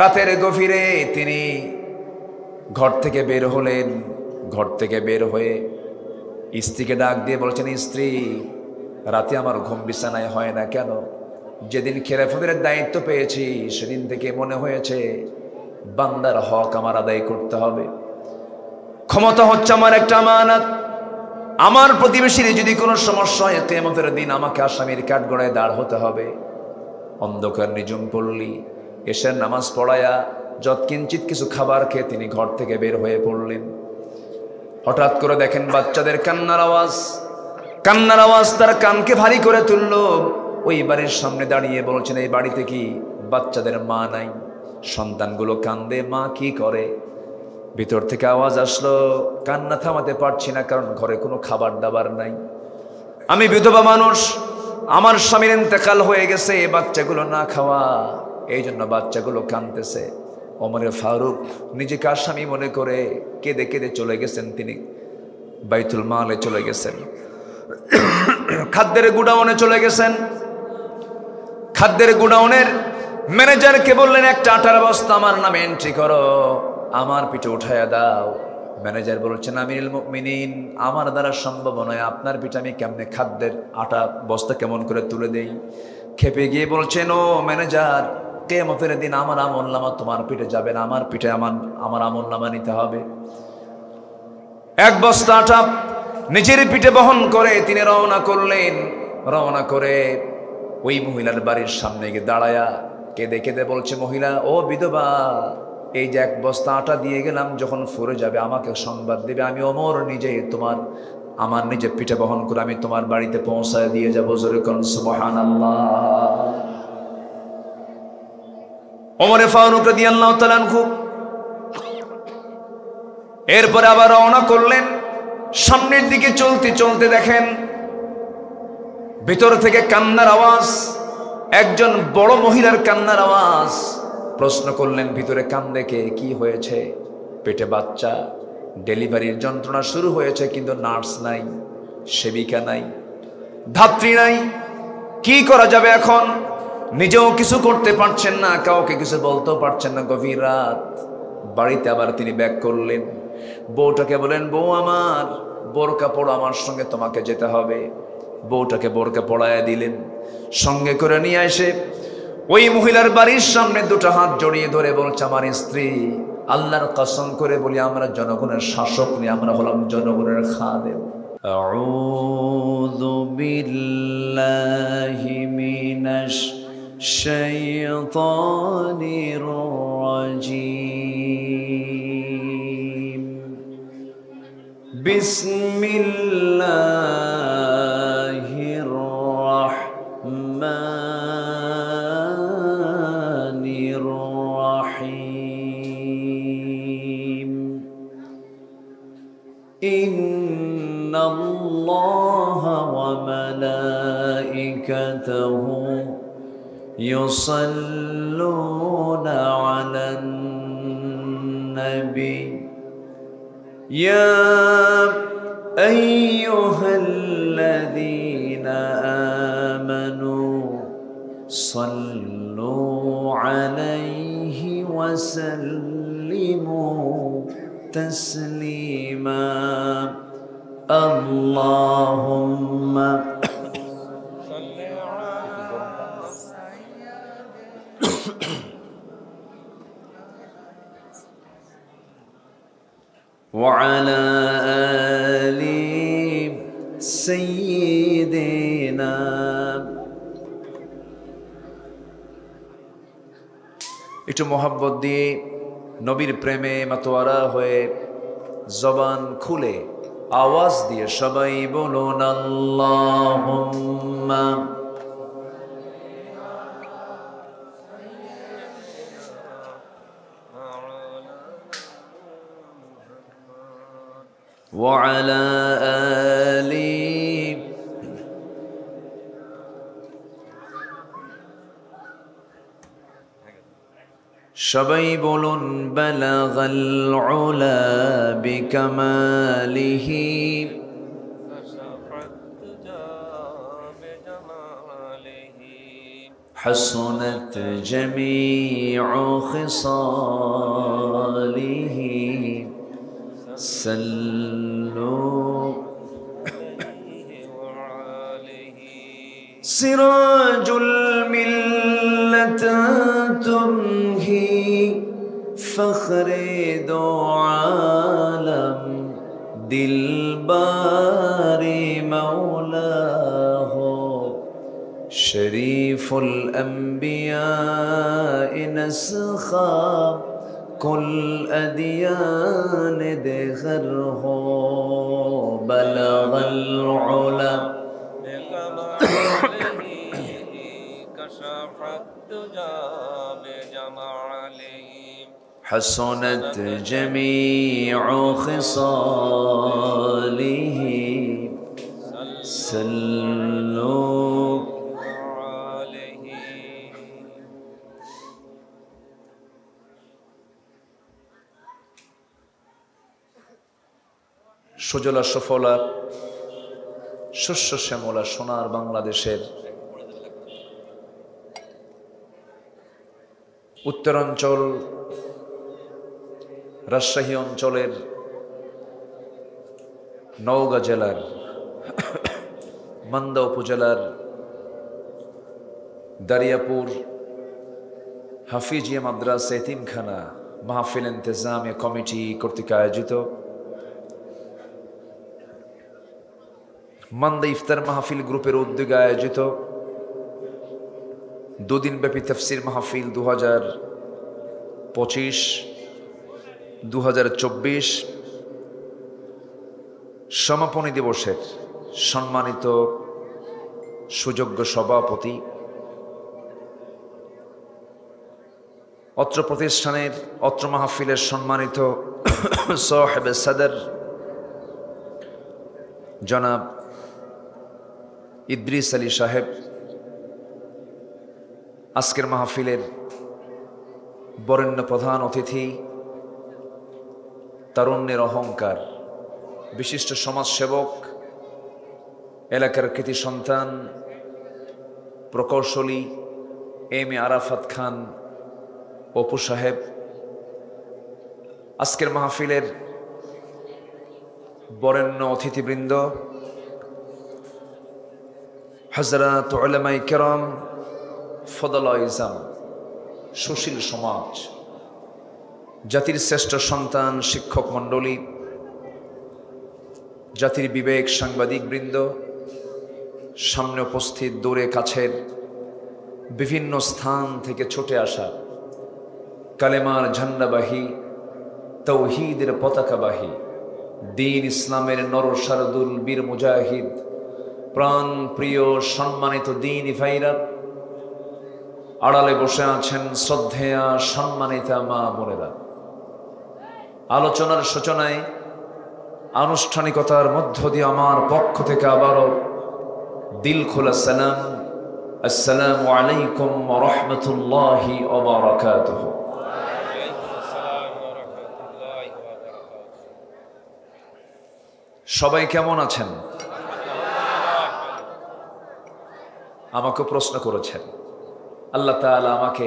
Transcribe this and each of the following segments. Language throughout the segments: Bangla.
রাতের গভীরে তিনি ঘর থেকে বের হলেন। ঘর থেকে বের হয়ে স্ত্রীকে ডাক দিয়ে বলছেন, স্ত্রী, রাতে আমার ঘুম বিছানায় হয় না কেন? যেদিন খেলাফতের দায়িত্ব পেয়েছি সেদিন থেকে মনে হয়েছে বান্দার হক আমার আদায় করতে হবে। ক্ষমতা হচ্ছে আমার একটা আমানত। আমার প্রতিবেশীর যদি কোনো সমস্যা হয় কিয়ামতের দিন আমাকে আসামির কাঠগড়ায় দাঁড় হতে হবে। অন্ধকার নিঝুম পল্লী, এশার নামাজ পড়ায়া যৎকিঞ্চিত কিছু খাবার খেয়ে তিনি ঘর থেকে বের হয়ে পড়লেন। হঠাৎ করে দেখেন বাচ্চাদের কান্নার আওয়াজ। কান্নার আওয়াজ তার কানকে ভারী করে তুলল। ওই বাড়ির সামনে দাঁড়িয়ে বলছেন, এই বাড়িতে কি বাচ্চাদের মা নাই? সন্তানগুলো কান্দে, মা কি করে? ভিতর থেকে আওয়াজ আসলো, কান্না থামাতে পারছি না, কারণ ঘরে কোনো খাবার দাবার নাই। আমি বিধবা মানুষ, আমার স্বামীর ইন্তেকাল হয়ে গেছে, বাচ্চাগুলো না খাওয়া, এই জন্য বাচ্চাগুলো কাঁদতেছে। ওমরে ফারুক নিজেকে আসামি মনে করে কেঁদে কেঁদে চলে গেছেন। তিনি বাইতুল মালে চলে গেছেন, খাদ্যের গুডাউনে চলে গেছেন। খাদ্যের গুডাউনের ম্যানেজারকে বললেন, একটা আটার বস্তা আমার নামে এন্ট্রি করো, আমার পিঠে উঠাইয়া দাও। ম্যানেজার বলছেন, আমিরুল মুমিনিন, আমার দ্বারা সম্ভব নয়, আপনার পিঠে আমি কেমনে খাদ্যের আটা বস্তা কেমন করে তুলে দেই? খেপে গিয়ে বলছেন, ও ম্যানেজার, কিয়ামতের দিন আমার আমলনামা তোমার পিঠে যাবে না, আমার পিঠে আমার আমলনামা নিতে হবে। এক বস্তা আটা নিজের পিঠে বহন করে তিনি রওনা করলেন। রওনা করে ওই মহিলার বাড়ির সামনে গিয়ে দাঁড়ায়া কেঁদে কেঁদে বলছে, মহিলা, ও বিধবা, এই যে এক বস্তা আটা দিয়ে গেলাম, যখন ফুরে যাবে আমাকে সংবাদ দেবে, আমি ওমর নিজে আমার নিজে পিঠে বহন করে আমি তোমার বাড়িতে পৌঁছায় দিয়ে যাবো। জোরে কোন সুবহানাল্লাহ। ওমরে ফারুক রাদিয়াল্লাহু তাআলা আনহু এরপরে আবার রওনা করলেন। সামনের দিকে চলতে চলতে দেখেন ভিতর থেকে কান্নার আওয়াজ, একজন বড় মহিলার কান্নার আওয়াজ। প্রশ্ন করলেন, ভিতরে কান্দে কে? কি হয়েছে? পেটে বাচ্চা, ডেলিভারির যন্ত্রণা শুরু হয়েছে, কিন্তু নার্স নাই, সেবিকা নাই, ধাত্রী নাই, কি করা যাবে এখন? নিজেও কিছু করতে পারছেন না, কাউকে কিছু বলতেও পারছেন না। গভীর রাত, বাড়িতে আবার তিনি ব্যাক করলেন। বউটাকে বলেন, বউ আমার, বোরকা পড়ো, আমার সঙ্গে তোমাকে যেতে হবে। বউটাকে বোরকা পড়ায় দিলেন। সঙ্গে করে নিয়ে এসে ওই মহিলার বাড়ির সামনে দুটো হাত জড়িয়ে ধরে বলছে, আমার স্ত্রী, আল্লাহর কসম করে বলি, আমরা জনগণের শাসক নই, আমরা হলাম জনগণের খাদেম। আউযু বিল্লাহি মিনাশ শাইতানির রাজীম। বিসমিল্লাহির রাহমানির রাহিম। ইন্নাল্লাহা ওয়া মালাইকাতাহু ইউসাল্লুনা আলান নবী ইয়া আইয়ুহাল্লাযীনা আমানু সাল্লু আলাইহি ওয়া সাল্লিমু তাসলিমা। আল্লাহুম্মা وعلى آل سيدنا। একটু মোহাব্বত দিয়ে নবীর প্রেমে মাতোয়ারা হয়ে জবান খুলে আওয়াজ দিয়ে সবাই বলুন, আল্লাহুম্মা وعلى آل সবাই বলুন, বালাগাল উলা বিকামালিহি حسنت جميع خصاله صلوا سراج الملة تمهي فخر دو عالم دلبار مولاه شريف الأنبياء نسخا كل أديان دخره بلغ العلا حسنت جميع خصاله صلوا সুজলা সুফলা শস্য শ্যামলা সোনার বাংলাদেশের উত্তরাঞ্চল রাজশাহী অঞ্চলের নওগাঁ জেলার মান্দা উপজেলার দারিয়াপুর হাফিজিয়া মাদ্রাসা এতিমখানা মাহফিল ইন্তেজামিয়া কমিটি কর্তৃক আয়োজিত মান্দা ইফতার মাহফিল গ্রুপের উদ্যোগে আয়োজিত দুদিনব্যাপী তাফসীর মাহফিল 2025-2024 সমাপনী দিবসের সম্মানিত সুযোগ্য সভাপতি, অত্র প্রতিষ্ঠানের অত্র মাহফিলের সম্মানিত সাহেবে সদর জনাব ইদ্রিস আলী সাহেব, আজকের মাহফিলের বরেণ্য প্রধান অতিথি, তারুণ্যের অহংকার, বিশিষ্ট সমাজসেবক, এলাকার কৃতি সন্তান, প্রকৌশলী এম এ আরাফাত খান অপু সাহেব, আজকের মাহফিলের বরেণ্য অতিথিবৃন্দ, হযরত উলামায়ে কেরাম, ফদলা ইজাম, সুশীল সমাজ, জাতির শ্রেষ্ঠ সন্তান, শিক্ষক মণ্ডলী, জাতির বিবেক, সাংবাদিক বৃন্দ, সামনে উপস্থিত দূরে কাছের বিভিন্ন স্থান থেকে ছুটে আসা কালেমার ঝান্ডাবাহী, তৌহিদের পতাকাবাহী, দ্বীন ইসলামের নরসারদুল বীর মুজাহিদ, প্রাণ প্রিয় সম্মানিত দ্বীনি ভাইরা, আড়ালে বসে আছেন শ্রদ্ধেয়া সম্মানিতা মা বোনেরা, আলোচনার সূচনায় আনুষ্ঠানিকতার মধ্য দিয়ে আমার পক্ষ থেকে আবারও দিল খোলা সালাম, আসসালামু আলাইকুম ওয়া রাহমাতুল্লাহি ওয়া বারাকাতুহু। সবাই কেমন আছেন? আমাকে প্রশ্ন করেছেন। আল্লাহ তাআলা আমাকে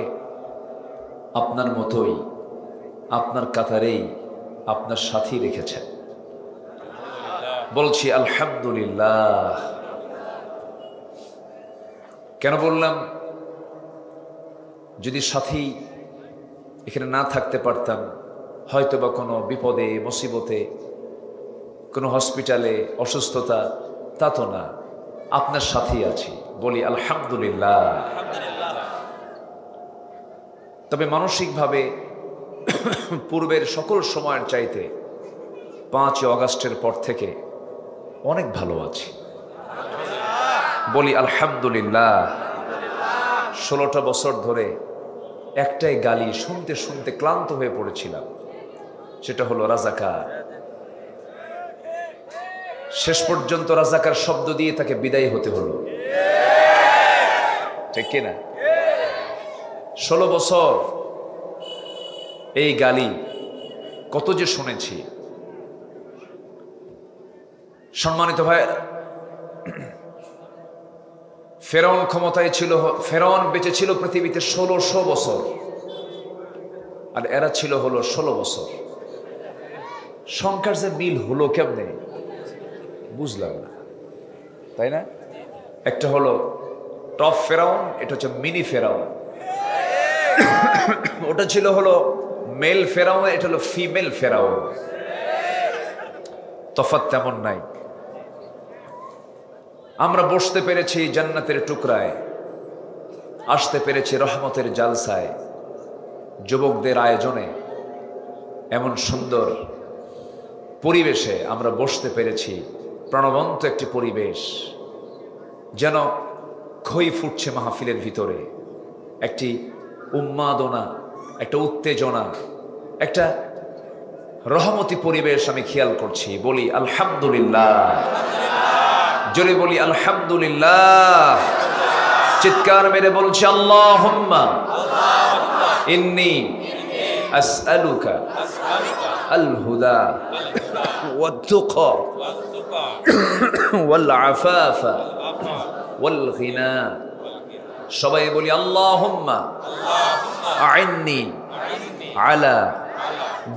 আপনার মতোই, আপনার কাতারেই, আপনার সাথী রেখেছেন। বলছি আলহামদুলিল্লাহ। কেন বললাম? যদি সাথী এখানে না থাকতে পারতাম, হয়তো বা কোনো বিপদে মুসিবতে, কোনো হসপিটালে অসুস্থতা, তা তো না, আপনার সাথেই আছি। বলি আলহামদুলিল্লাহ। তবে মানসিকভাবে পূর্বের সকল সময়ের চাইতে 5 অগাস্টের পর থেকে অনেক ভালো আছি। বলি আলহামদুলিল্লাহ। 16টা বছর ধরে একটাই গালি শুনতে শুনতে ক্লান্ত হয়ে পড়েছিলাম, সেটা হলো রাজাকার। শেষ পর্যন্ত রাজাকার শব্দ দিয়ে তাকে বিদায় হতে হলো, ঠিক কিনা? 16 বছর এই গালি কত যে শুনেছি। সম্মানিত ভাই, ফেরাউন ক্ষমতায় ছিল, ফেরাউন বেঁচে ছিল পৃথিবীতে 1600 বছর, আর এরা ছিল হলো 16 বছর। সংখ্যার যে মিল হলো কেমনে বুঝলাম না, তাই না? একটা হলো টপ ফেরাউন, এটা হচ্ছে মিনি ফেরাউন। ওটা ছিল হলো মেল ফেরাউন, এটা হলো ফিমেল ফেরাউন। তফাৎ তেমন নাই। আমরা বসতে পেরেছি জান্নাতের টুকরায়, আসতে পেরেছি রহমতের জালসায়, যুবকদের আয়োজনে, এমন সুন্দর পরিবেশে আমরা বসতে পেরেছি। প্রাণবন্ত একটি পরিবেশ, যেন খই ফুটছে মাহফিলের ভিতরে। একটি উন্মাদনা, একটা উত্তেজনা, একটা রহমতি পরিবেশ আমি খেয়াল করছি। বলি আলহামদুলিল্লাহ, জোরে বলি আলহামদুলিল্লাহ, চিৎকার মেরে বলছি আল্লাহুম্মা ইন্নী আসআলুকা আল হুদা ওয়াত তুকা ওয়াল আফাফা ওয়াল গিনা। সবাই বলি আল্লাহুম্মা আইন্নি আলা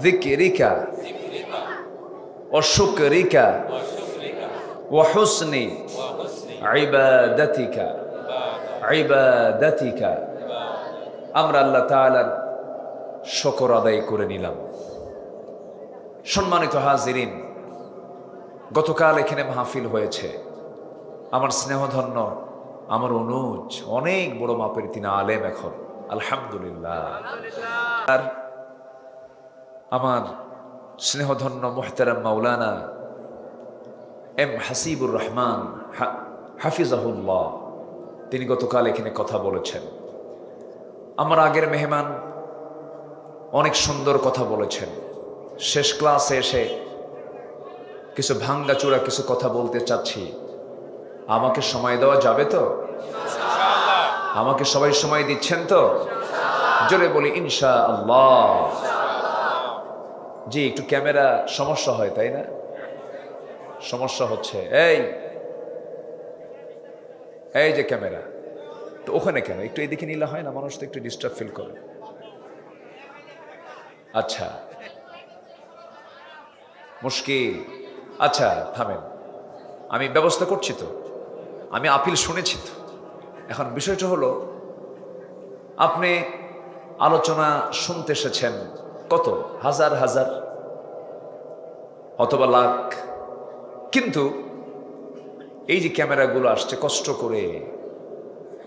যিকরিকা ওয়া শুকরিকা ওয়া হুসনি ইবাদাতিকা ইবাদাতিকা। আমরা আল্লাহ তাআলার শুকর আদায় করে নিলাম। সম্মানিত হাজিরিন, গতকাল এখানে মাহফিল হয়েছে। আমার স্নেহধন্য, আমার অনুজ, অনেক বড় মাপের তিনি আলেম এখন, আলহামদুলিল্লাহ। আর আমার স্নেহধন্য মুহতারাম মাওলানা এম হাসিবুর রহমান হাফিজাহুল্লাহ, তিনি গতকাল এখানে কথা বলেছেন। আমার আগের মেহমান অনেক সুন্দর কথা বলেছেন। শেষ ক্লাসে এসে কিছু ভাঙ্গাচোরা কিছু কথা বলতে চাচ্ছি। আমাকে সময় দেওয়া যাবে তো? আমাকে সবাই সময় দিচ্ছেন তো? জোরে বলি ইনশাআল্লাহ। জি, একটু ক্যামেরা সমস্যা হয়, তাই না? সমস্যা হচ্ছে। এই যে ক্যামেরা, তো ওখানে কেন? একটু এদিকে নিলে হয় না? মানুষ তো একটু ডিস্টার্ব ফিল করে। আচ্ছা, মুশকিল। আচ্ছা থামেন, আমি ব্যবস্থা করছি তো, আমি আপিল শুনেছি তো। এখন বিষয়টা হলো, আপনি আলোচনা শুনতে এসেছেন কত হাজার হাজার অথবা লাখ, কিন্তু এই যে ক্যামেরাগুলো আসছে কষ্ট করে,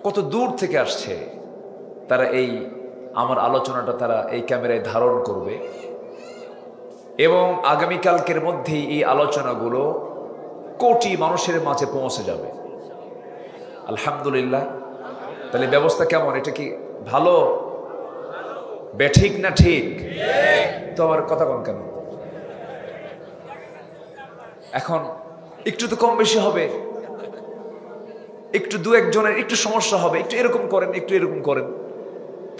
কত দূর থেকে আসছে, তারা এই আমার আলোচনাটা তারা এই ক্যামেরায় ধারণ করবে এবং আগামীকালকের মধ্যেই এই আলোচনাগুলো কোটি মানুষের মাঝে পৌঁছে যাবে। আলহামদুলিল্লাহ। তাহলে ব্যবস্থা কেমন? এটা কি ভালো? বেঠিক না ঠিক? তো আমার কথা কন কেন? এখন একটু তো কম বেশি হবে, একটু দু একজনের একটু সমস্যা হবে, একটু এরকম করেন, একটু এরকম করেন,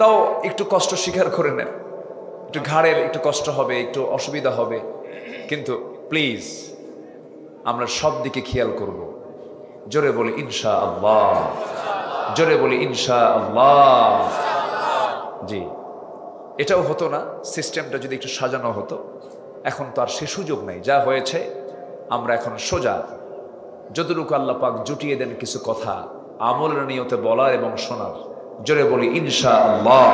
তাও একটু কষ্ট স্বীকার করে নেন। একটু ঘাড়ের একটু কষ্ট হবে, একটু অসুবিধা হবে, কিন্তু প্লিজ আমরা সব দিকে খেয়াল করব। জোরে বলি ইনশাআল্লাহ, জোরে বলি ইনশাআল্লাহ। জি, এটাও হতো না সিস্টেমটা যদি একটু সাজানো হতো। এখন তো আর সে সুযোগ নাই, যা হয়েছে। আমরা এখন সোজা যতটুকু আল্লাহ পাক জুটিয়ে দেন কিছু কথা আমলের নিয়তে বলার এবং শোনার। জোরে বলি ইনশাআল্লাহ,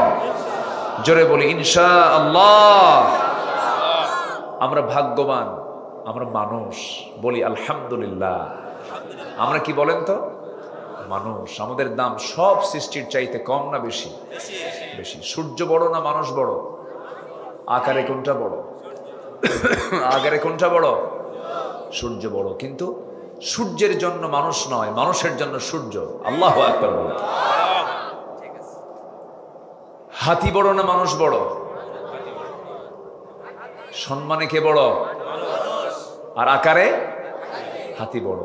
জোরে বলি ইনশাআল্লাহ। আমরা ভাগ্যবান, আমরা মানুষ, বলি আলহামদুলিল্লাহ। আমরা কি বলেন তো? মানুষ। আমাদের দাম সব সৃষ্টির চাইতে কম না বেশি? বেশি। সূর্য বড় না মানুষ বড়? আকারে কোনটা বড়? আকারে কোনটা বড়? সূর্য বড়। কিন্তু সূর্যের জন্য মানুষ নয়, মানুষের জন্য সূর্য। আল্লাহু আকবার বলে। হাতি বড় না মানুষ বড়? সম্মানে কে বড়? আর আকারে হাতি বড়।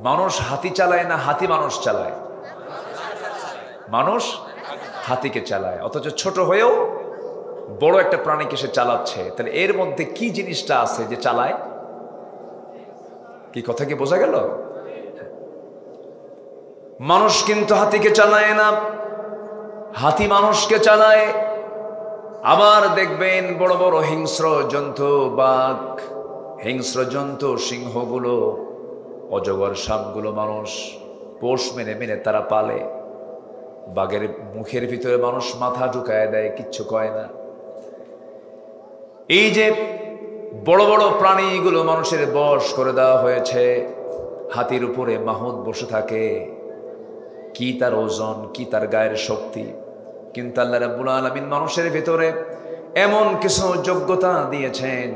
মানুষ হাতি চালায় না হাতি মানুষ চালায়? মানুষ হাতিকে চালায়। অথচ ছোট হয়েও বড় একটা প্রাণীকে সে চালাচ্ছে। তাহলে এর মধ্যে কি জিনিসটা আছে যে চালায়? কি কথা কি বোঝা গেল? মানুষ কিন্তু হাতিকে চালায় না, হাতি মানুষকে চালায়। আবার দেখবেন বড় বড় হিংস্র জন্তু, বাঘ, হিংস্র জন্তু, সিংহগুলো, অজগর সাপগুলো মানুষ পোষ মেনে মেনে তারা পালে। বাঘের মুখের ভিতরে মানুষ মাথা ঢুকায় দেয়, কিচ্ছু কয় না। এই যে বড় বড় প্রাণীগুলো মানুষের বশ করে দেওয়া হয়েছে, হাতির উপরে মাহুত বসে থাকে, কি তার ওজন, কি তার গায়ের শক্তি। কিন্তু আল্লাহ রাব্বুল আলামিন মানুষের ভিতরে এমন কিছু যোগ্যতা দিয়েছেন,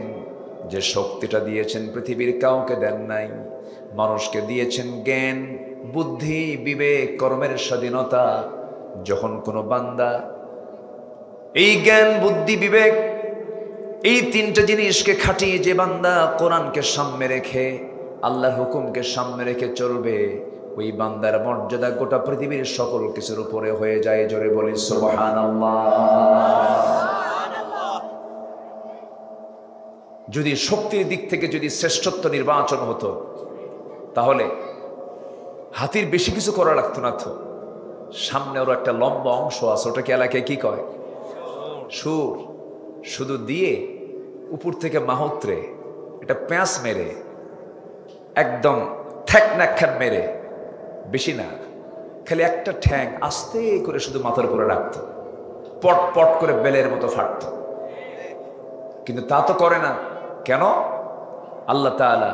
যে শক্তিটা দিয়েছেন পৃথিবীর কাউকে দেন নাই। মানুষকে দিয়েছেন জ্ঞান, বুদ্ধি, বিবেক, কর্মের স্বাধীনতা। যখন কোনো বান্দা এই জ্ঞান, বুদ্ধি, বিবেক, এই তিনটা জিনিসকে খাটিয়ে যে বান্দা কোরআনকে সামনে রেখে, আল্লাহর হুকুমকে সামনে রেখে চলবে, ওই বান্দার মর্যাদা গোটা পৃথিবীর সকল কিছুর উপরে হয়ে যায়। জোরে বলি সুবহানাল্লাহ। যদি শক্তির দিক থেকে যদি শ্রেষ্ঠত্ব নির্বাচন হতো, তাহলে হাতির বেশি কিছু করা লাগতো না। তো সামনে ওর একটা লম্বা অংশ আছে, ওটাকে এলাকায় কি কয়? সুর। শুধু দিয়ে উপর থেকে মাহুত্রে এটা প্যাঁচ মেরে, একদম ঠ্যাক মেরে, বেশি না, খালি একটা ঠ্যাং আস্তে করে শুধু মাথার উপরে রাখত, পট পট করে বেলের মতো ফাটত। কিন্তু তা তো করে না। কেন? আল্লাহ তাআলা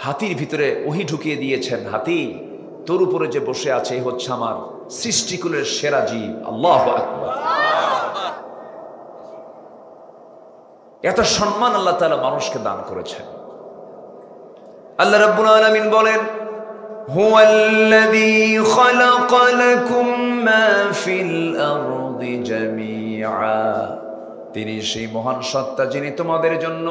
হাতির ভিতরে ওহী ঢুকিয়ে দিয়েছেন, হাতি তোর উপরে যে বসে আছে এই হচ্ছে আমার সৃষ্টিকুলের সেরা জীব। আল্লাহু আকবার। এত সম্মান আল্লাহ তাআলা মানুষকে দান করেছেন। আল্লাহ রাব্বুল আলামিন বলেন, হুয়াল্লাযী খালাকা লাকুম মা ফিল আরদি জামিআ। তিনি সেই মহান সত্তা, যিনি তোমাদের জন্য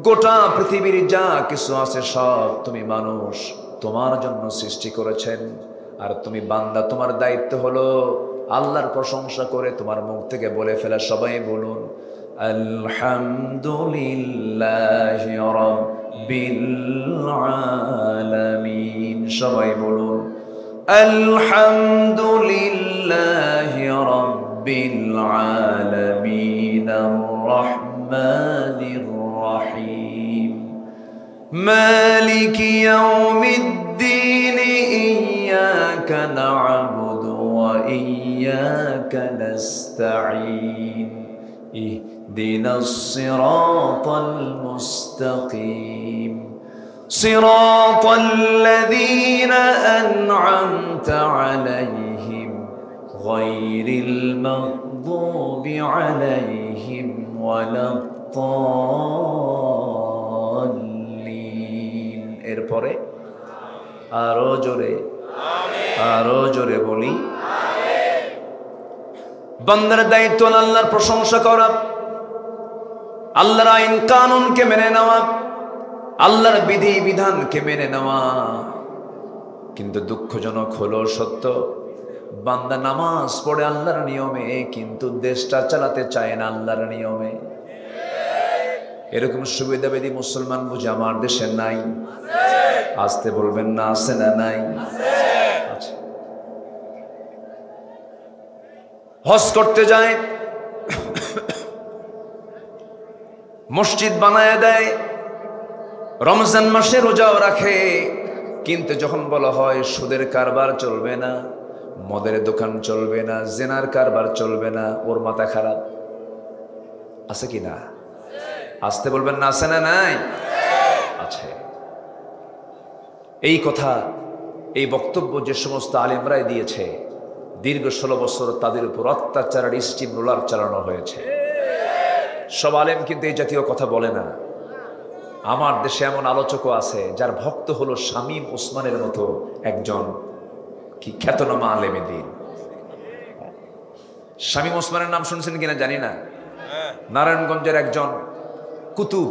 গোটা পৃথিবীর যা কিছু আছে সব, তুমি মানুষ, তোমার জন্য সৃষ্টি করেছেন। আর তুমি বান্দা, তোমার দায়িত্ব হলো আল্লাহর প্রশংসা করে তোমার মুখ থেকে বলে ফেলা। সবাই বলুন আলহামদুলিল্লাহি রাব্বিল আলামিন। সবাই বলুন আলহামদুলিল্লাহি রাব্বিল আলামিন আর রহমানির রহিম মালিকি ইয়াউমিদ্দিন ইয়্যাকা না'বুদু ওয়া ইয়্যাকা নাস্তাঈন ইহদিনাস সিরাতাল মুস্তাকিম সিরাতাল লাযীনা আন'আমতা আলাইহিম গায়রিল মাগদুবি আলাইহিম ওয়ালাদ-দাল্লিন। এরপরে আরো জোরে, আরো জোরে বলি বান্দার দায়িত্ব আল্লাহর প্রশংসা করা, আল্লাহর আইন কানুনকে মেনে নেওয়া, আল্লাহর বিধি বিধানকে মেনে নেওয়া। কিন্তু দুঃখজনক হলো সত্য, বান্দা নামাজ পড়ে আল্লাহর নিয়মে, কিন্তু দেশটা চালাতে চায় না আল্লাহর নিয়মে। এরকম সুবিধাবাদী মুসলমান বুঝে আমার দেশে নাই? আসতে বলবেন না, আছে না নাই? আচ্ছা, হজ করতে যায়, মসজিদ বানায় দেয়, রমজান মাসে রোজাও রাখে, কিন্তু যখন বলা হয় সুদের কারবার চলবে না, মদের দোকান চলবে না, জেনার কারবার চলবে না, ওর মাথা খারাপ। আছে কি না? আসতে বলবেন না, আছে না নাই? আছে। এই কথা, এই বক্তব্য যে সমস্ত আলেমরাই দিয়েছে, দীর্ঘ 16 বছর তাদের উপর অত্যাচার, স্টিম রোলার চালানো হয়েছে। সব আলেম কিন্তু এই জাতীয় কথা বলে না। আমার দেশে এমন আলোচকও আছে যার ভক্ত হলো শামীম ওসমানের মতো একজন কি খ্যাতনামা আলেমে দ্বীন। শামীম ওসমানের নাম শুনছেন কিনা জানি না। নারায়ণগঞ্জের একজন কুতুব,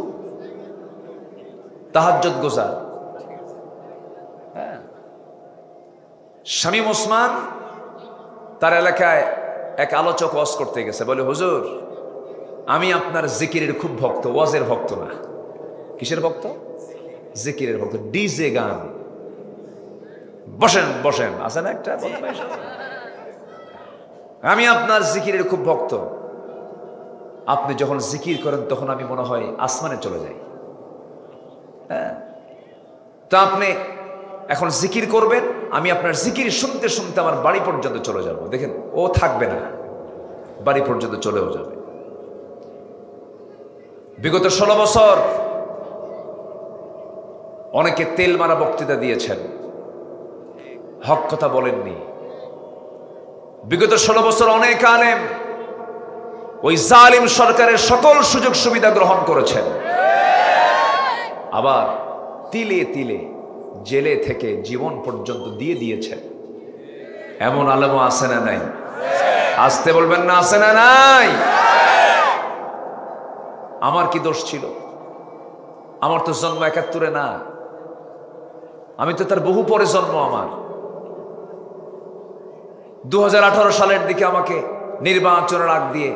তাহাজ্জুদ গোজার। শামীম ওসমান তার এলাকায় এক আলোচক ওয়াজ করতে গেছে, বলে হুজুর আমি আপনার জিকিরের খুব ভক্ত, ওয়াজের ভক্ত না। কিসের ভক্ত? জিকিরের ভক্ত। ডিজে গান বসেন বসেন, আছে না একটা বদমাইশ। আমি আপনার জিকিরের খুব ভক্ত। আপনি যখন জিকির করেন তখন আমি মনে হয় আসমানে চলে যাই। হ্যাঁ, তো আপনি এখন জিকির করবেন, আমি আপনার জিকির শুনতে শুনতে আমার বাড়ি পর্যন্ত চলে যাব। দেখেন, ও থাকবে না, বাড়ি পর্যন্ত চলেও যাবে। বিগত 16 বছর অনেকে তেল মারা বক্তৃতা দিয়েছেন, হক কথা বলেননি। বিগত 16 বছর অনেক আলেম ওই জালিম সরকারের সকল সুযোগ সুবিধা গ্রহণ করেছেন, আবার তিলে তিলে জেলে থেকে জীবন পর্যন্ত দিয়ে দিয়েছেন। এমন আলেমও আছে না নাই? আসতে বলবেন না, আছে না নাই? আমার কি দোষ ছিল? আমার তো জন্ম 71-এ না, আমি তো তার বহু পরে জন্ম। আমার 2018 সালের দিকে আমাকে নির্বাচনের আগ দিয়ে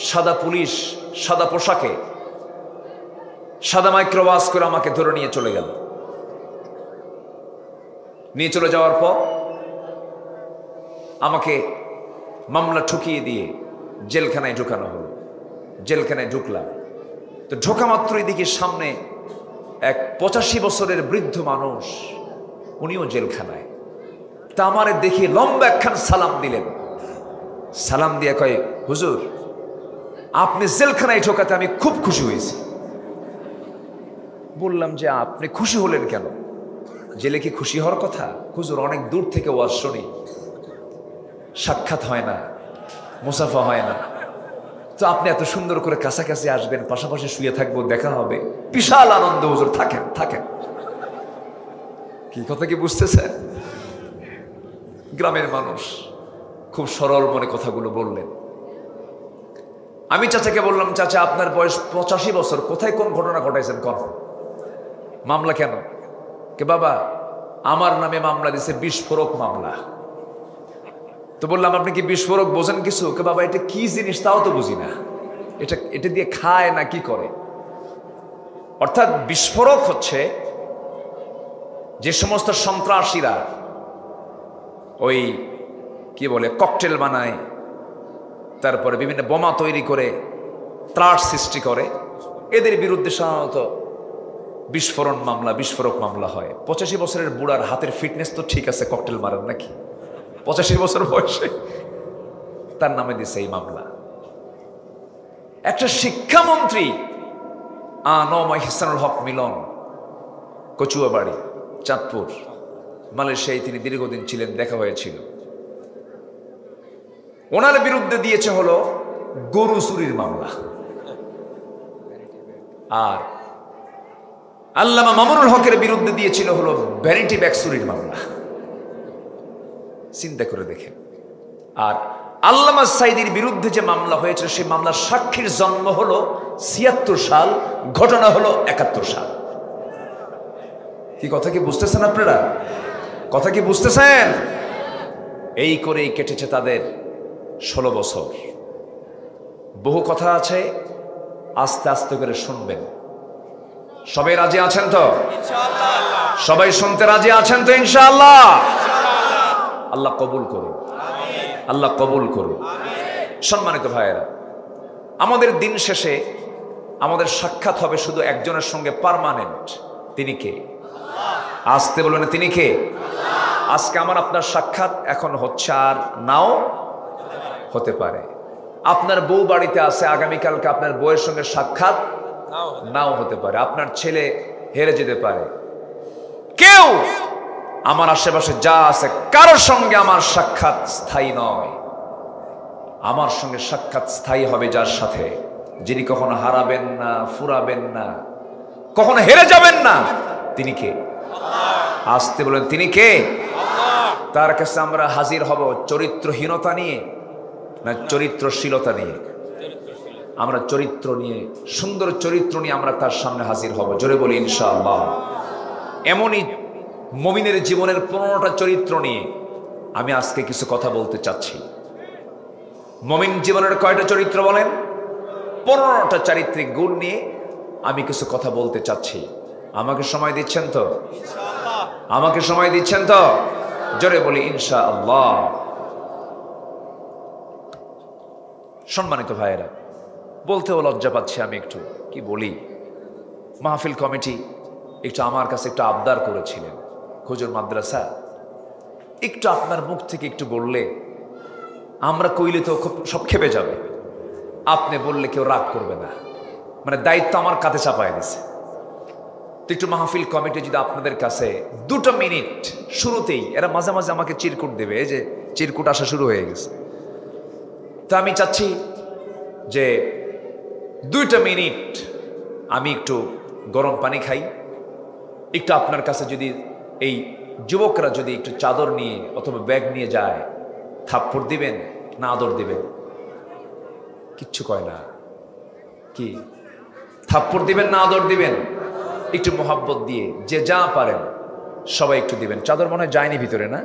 সাদা পুলিশ সাদা পোশাকে সাদা মাইক্রোবাস করে আমাকে ধরে নিয়ে চলে গেল। নিয়ে চলে যাওয়ার পর আমাকে মামলা ঠুকিয়ে দিয়ে জেলখানায় ঢুকানো হলো। জেলখানায় ঢুকলাম, তো ঢোকা মাত্রই দেখি সামনে এক 85 বছরের বৃদ্ধ মানুষ, উনিও জেলখানায়। তা আমারে দেখে লম্বা একখান সালাম দিলেন। সালাম দিয়ে কয়, হুজুর আপনি জেলখানায় ঢোকাতে আমি খুব খুশি হয়েছি। বললাম যে আপনি খুশি হলেন কেন? জেলে কি খুশি হওয়ার কথা? হুজুর অনেক দূর থেকে ওয়াজ শুনি, সাক্ষাৎ হয় না, মুসাফা হয় না, তো আপনি এত সুন্দর করে কাছাকাছি আসবেন, পাশাপাশি শুয়ে থাকবো, দেখা হবে, বিশাল আনন্দ। হুজুর থাকেন থাকেন। কি কথা কি বুঝতেছেন? গ্রামের মানুষ খুব সরল মনে কথাগুলো বললেন। আমি চাচাকে বললাম, চাচা আপনার বয়স 85 বছর, কোথায় কোন ঘটনা ঘটাইছেন কোন? মামলা কেন? কে বাবা আমার নামে মামলা দিছে, বিস্ফোরক মামলা। তো বললাম আপনি কি বিস্ফোরক বোঝেন কিছু? কে বাবা এটা কি জিনিস তাও তো বুঝি না, এটা দিয়ে খায় না কি করে? অর্থাৎ বিস্ফোরক হচ্ছে যে সমস্ত সন্ত্রাসীরা ওই কি বলে ককটেল বানায়, তারপরে বিভিন্ন বোমা তৈরি করে ত্রাস সৃষ্টি করে, এদের বিরুদ্ধে সাধারণত বিস্ফোরক মামলা হয়। 85 বছরের বুড়ার হাতের ফিটনেস তো ঠিক আছে, ককটেল মারেন নাকি? 85 বছর বয়সে তার নামে দিছে এই মামলা। একটা শিক্ষামন্ত্রী নওয়াব ইহসানুল হক মিলন, কচুয়াবাড়ি, চাঁদপুর, মালয়েশিয়ায় তিনি দীর্ঘদিন ছিলেন, দেখা হয়েছিল। ওনার বিরুদ্ধে দিয়েছে হলো গরু চুরির মামলা। আর আল্লামা মামুনুল হকের বিরুদ্ধে দিয়েছিল হলো ভ্যানিটি ব্যাগ চুরির মামলা। চিন্তা করে দেখেন। আর আল্লামা সাইদির বিরুদ্ধে যে মামলা হয়েছিল, সেই মামলার সাক্ষীর জন্ম হলো 76 সাল, ঘটনা হলো 71 সাল। কি কথা কি বুঝতেছেন আপনারা? কথা কি বুঝতেছেন? এই করেই কেটেছে তাদের 16 বছর। বহু কথা আছে, আস্তে আস্তে করে শুনবেন। সবাই রাজি আছেন তো? সবাই শুনতে রাজি আছেন তো? ইনশাআল্লাহ। আল্লাহ কবুল করুন, আল্লাহ কবুল করুন। সম্মানিত ভাইয়েরা, আমাদের দিন শেষে আমাদের সাক্ষাৎ হবে শুধু একজনের সঙ্গে পার্মানেন্ট। তিনি কে? আসতে বলবেন, তিনি কে? আজকে আমার আপনার সাক্ষাৎ এখন হচ্ছে, আর নাও হতে পারে। আপনার বউ বাড়িতে আছে, আগামীকালকে আপনার বউয়ের সঙ্গে সাক্ষাৎ নাও হতে পারে। আপনার ছেলে হেরে যেতে পারে। কেউ আমার আশেপাশে যা আছে কারোর সঙ্গে আমার সাক্ষাৎ স্থায়ী নয়। আমার সঙ্গে সাক্ষাৎ স্থায়ী হবে যার সাথে, যিনি কখনো হারাবেন না, ফুরাবেন না, কখনো হেরে যাবেন না। তিনি কে? আসতে বলেন, তিনি কে? তার কাছে আমরা হাজির হব চরিত্রহীনতা নিয়ে না চরিত্রশীলতা নিয়ে? আমরা চরিত্র নিয়ে, সুন্দর চরিত্র নিয়ে আমরা তার সামনে হাজির হব। জোরে বলি ইনশাআল্লাহ। এমনই মুমিনের জীবনের 15টা চরিত্র নিয়ে আমি আজকে কিছু কথা বলতে চাচ্ছি। মুমিন জীবনের কয়টা চরিত্র বলেন? 15টা চারিত্রিক গুণ নিয়ে আমি কিছু কথা বলতে চাচ্ছি। আমাকে সময় দিচ্ছেন তো? আমাকে সময় দিচ্ছেন তো? জোরে বলি ইনশাআল্লাহ। সম্মানিত ভাইয়েরা, বলতেও লজ্জা পাচ্ছি আমি, একটু কি বলি। মাহফিল কমিটি একটু আমার কাছে একটু আবদার করেছিলেন, হুজুর মাদ্রাসা একটু আপনার মুখ থেকে একটু বললে, আমরা কইলে তো সব খেপে যাবে, আপনি বললে কেউ রাগ করবে না, মানে দায়িত্ব আমার কাঁধে চাপায় দিছে। তো একটু মাহফিল কমিটি যদি আপনাদের কাছে 2 মিনিট শুরুতেই, এরা মাঝে মাঝে আমাকে চিরকুট দেবে, এই যে চিরকুট আসা শুরু হয়ে গেছে, তা আমি চাচ্ছি যে 2 মিনিট আমি একটু গরম পানি খাই, একটু আপনার কাছে যদি এই যুবকরা যদি একটু চাদর নিয়ে অথবা ব্যাগ নিয়ে যায়, থাপ্পড় দিবেন না আদর দিবেন? কিচ্ছু কয় না। কি থাপ্পড় দিবেন না আদর দিবেন? একটু মোহাব্বত দিয়ে যে যা পারেন সবাই একটু দিবেন। চাদর মনে হয় যায়নি ভিতরে, না?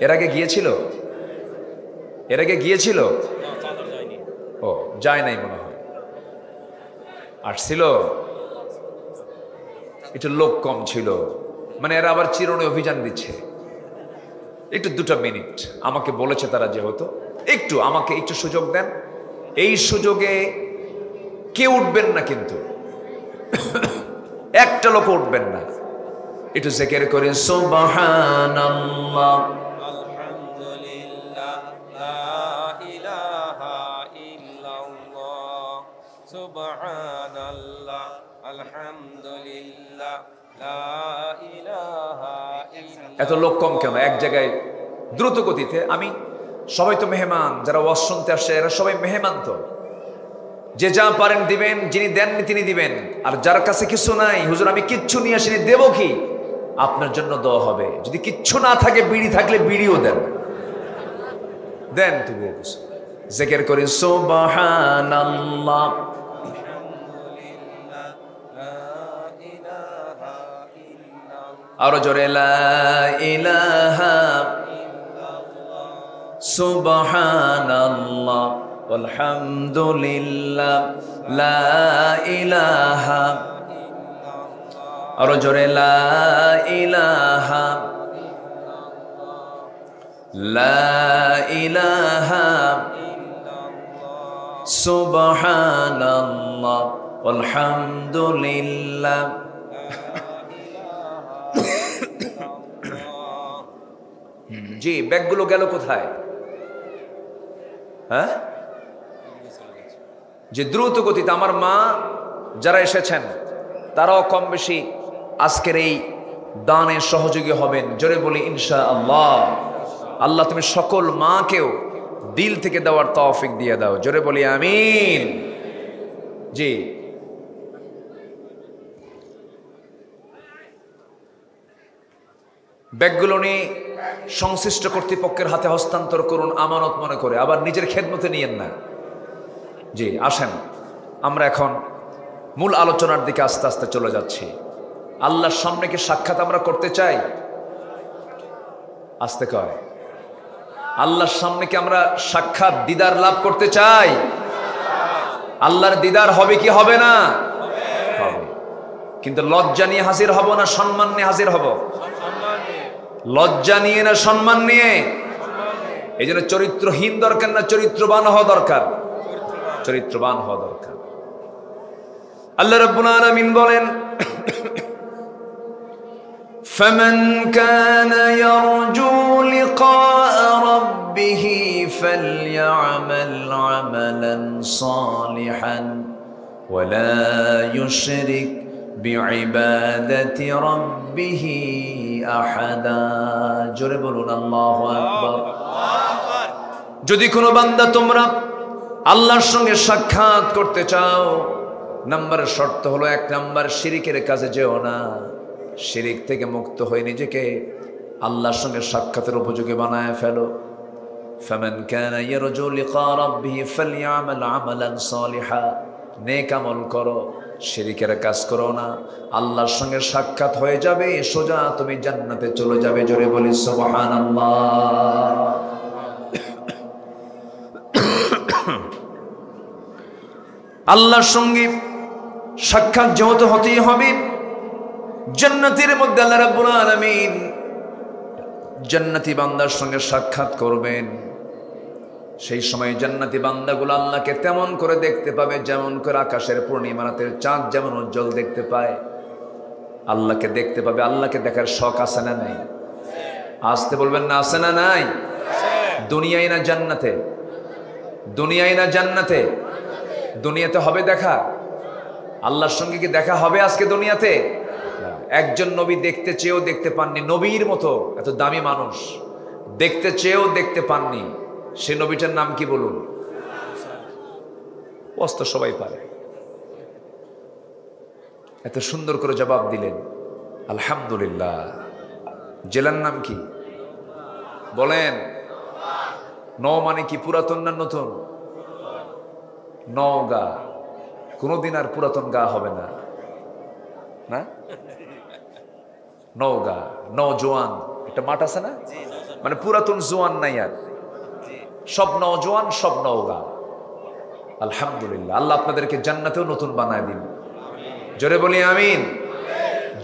এর আগে গিয়েছিল? এর আগে গিয়েছিল? ও, যায় নাই মনে হয়, আসছিল, একটু লোক কম ছিল, মানে এরা আবার চিরুনি অভিযান দিচ্ছে। একটু 2 মিনিট আমাকে বলেছে তারা, যেহেতু একটু আমাকে একটু সুযোগ দেন। এই সুযোগে কেউ উঠবেন না, কিন্তু একটা লোক উঠবেন না। একটু জিকির করে সুবহানাল্লাহ, আলহামদুলিল্লাহ, লা ইলাহা ইল্লাল্লাহ, সুবহানাল্লাহ, আলহামদুলিল্লাহ, লা ইলাহা ইল্লাল্লাহ। এত লোক কম কেন? এক জায়গায় দ্রুত গতিতে। আমি সবাই তো মেহমান, যারা ওয়াজ শুনতে আসছে এরা সবাই মেহমান, তো যে যা পারেন দিবেন, যিনি দেননি তিনি দিবেন। আর যার কাছে কিছু নাই, হুজুর আমি কিচ্ছু নিয়ে আসিনি, দেবো কি? আপনার জন্য দোয়া হবে। যদি কিচ্ছু না থাকে, বিড়ি থাকলে বিড়িও দেন, দেন তুমি কিছু। জিকির করি সুবহানাল্লাহ, আরো জোরে লা ইলাহা সুবহানাল্লাহ আলহামদুলিল্লাহ লা ইলাহা, আরো জোরে লা ইলাহা লা ইলাহা সুবহানাল্লাহ আলহামদুলিল্লাহ। জি, ব্যাগগুলো গেল কোথায়? হ্যাঁ, যে দ্রুত গতিতে আমার মা যারা এসেছেন তারাও কম বেশি আজকের এই দানে সহযোগী হবেন। জোরে বলি ইনশাআল্লাহ। আল্লাহ তুমি সকল মাকেও দিল থেকে দেওয়ার তৌফিক দিয়ে দাও। জোরে বলি আমিন। জি, ব্যাগগুলো নিয়ে সংশ্লিষ্ট কর্তৃপক্ষের হাতে হস্তান্তর করুন, আমানত মনে করে, আবার নিজের খেদমতে নিয়েন না। জি, আসেন আমরা এখন মূল আলোচনার দিকে আস্তে আস্তে চলে যাচ্ছি। আল্লাহর সামনে কি সাক্ষাৎ আমরা করতে চাই? আসতে কয়, আল্লাহর সামনে কি আমরা সাক্ষাৎ দিদার লাভ করতে চাই? আল্লাহর দিদার হবে কি হবে না? হবে। কিন্তু লজ্জা নিয়ে হাজির হব না সম্মান নিয়ে হাজির হব? লজ্জা নিয়ে না সম্মান নিয়ে? এই জন্য চরিত্রহীন দরকার না, চরিত্রবান হওয়া দরকার। চরিত্রবান হওয়া দরকার। আল্লাহ রাব্বুল আলামিন বলেন, فمن كان يرجو لقاء ربه فليعمل عملا صالحا ولا يشرك بعبادة ربه أحدا। জোরে বলুন আল্লাহু আকবার। যদি কোনো বান্দা তোমরা আল্লাহর সঙ্গে সাক্ষাৎ করতে চাও, নাম্বারের শর্ত হলো 1 নাম্বার, শিরিকের কাজে যেও না। শিরিক থেকে মুক্ত হয়ে নিজেকে আল্লাহর সঙ্গে সাক্ষাতের উপযোগী বানায় ফেলো। ফামান কানা ইয়ারজু লিকা রাব্বিহি ফালইআমাল আমালান সালিহা, নেক আমল করো, শিরিকের কাজ করো না, আল্লাহর সঙ্গে সাক্ষাৎ হয়ে যাবে, সোজা তুমি জান্নাতে চলে যাবে। জোরে বলি সুবহানাল্লাহ। আল্লাহর সঙ্গে সাক্ষাৎ যেহেতু হতেই হবে, জান্নাতের মধ্যে আল্লাহ রাব্বুল আলামিন জান্নাতি বান্দার সঙ্গে সাক্ষাৎ করবেন। সেই সময় জান্নাতি বান্দাগুলো আল্লাহকে তেমন করে দেখতে পাবে যেমন করে আকাশের পূর্ণিমা রাতের চাঁদ যেমন উজ্জ্বল দেখতে পায়, আল্লাহকে দেখতে পাবে। আল্লাহকে দেখার শখ আছে না নাই? আসতে বলবেন না, আছে না নাই? দুনিয়ায় না জান্নাতে? দুনিয়ায় না জান্নাতে? দুনিয়াতে হবে দেখা? আল্লাহর সঙ্গে কি দেখা হবে আজকে দুনিয়াতে? একজন নবী দেখতে চেয়েও দেখতে পাননি, নবীর মতো এত দামি মানুষ দেখতে চেয়েও দেখতে পাননি। সে নবীটার নাম কি বলুন? অস্ত সবাই পারে। এত সুন্দর করে জবাব দিলেন আলহামদুলিল্লাহ। জেলার নাম কি বলেন? নও মানে কি পুরাতন না নতুন? নওগাঁ। কোনোদিন আর পুরাতন গা হবে না, না? নওগাঁ, নওজোয়ান একটা মাঠ আছে না, মানে পুরাতন জোয়ান নাই আর, সব নওজোয়ান, সব নওগাঁ। আলহামদুলিল্লাহ। আল্লাহ আপনাদেরকে জান্নাতেও নতুন বানায় দিন। জোরে বলি আমিন।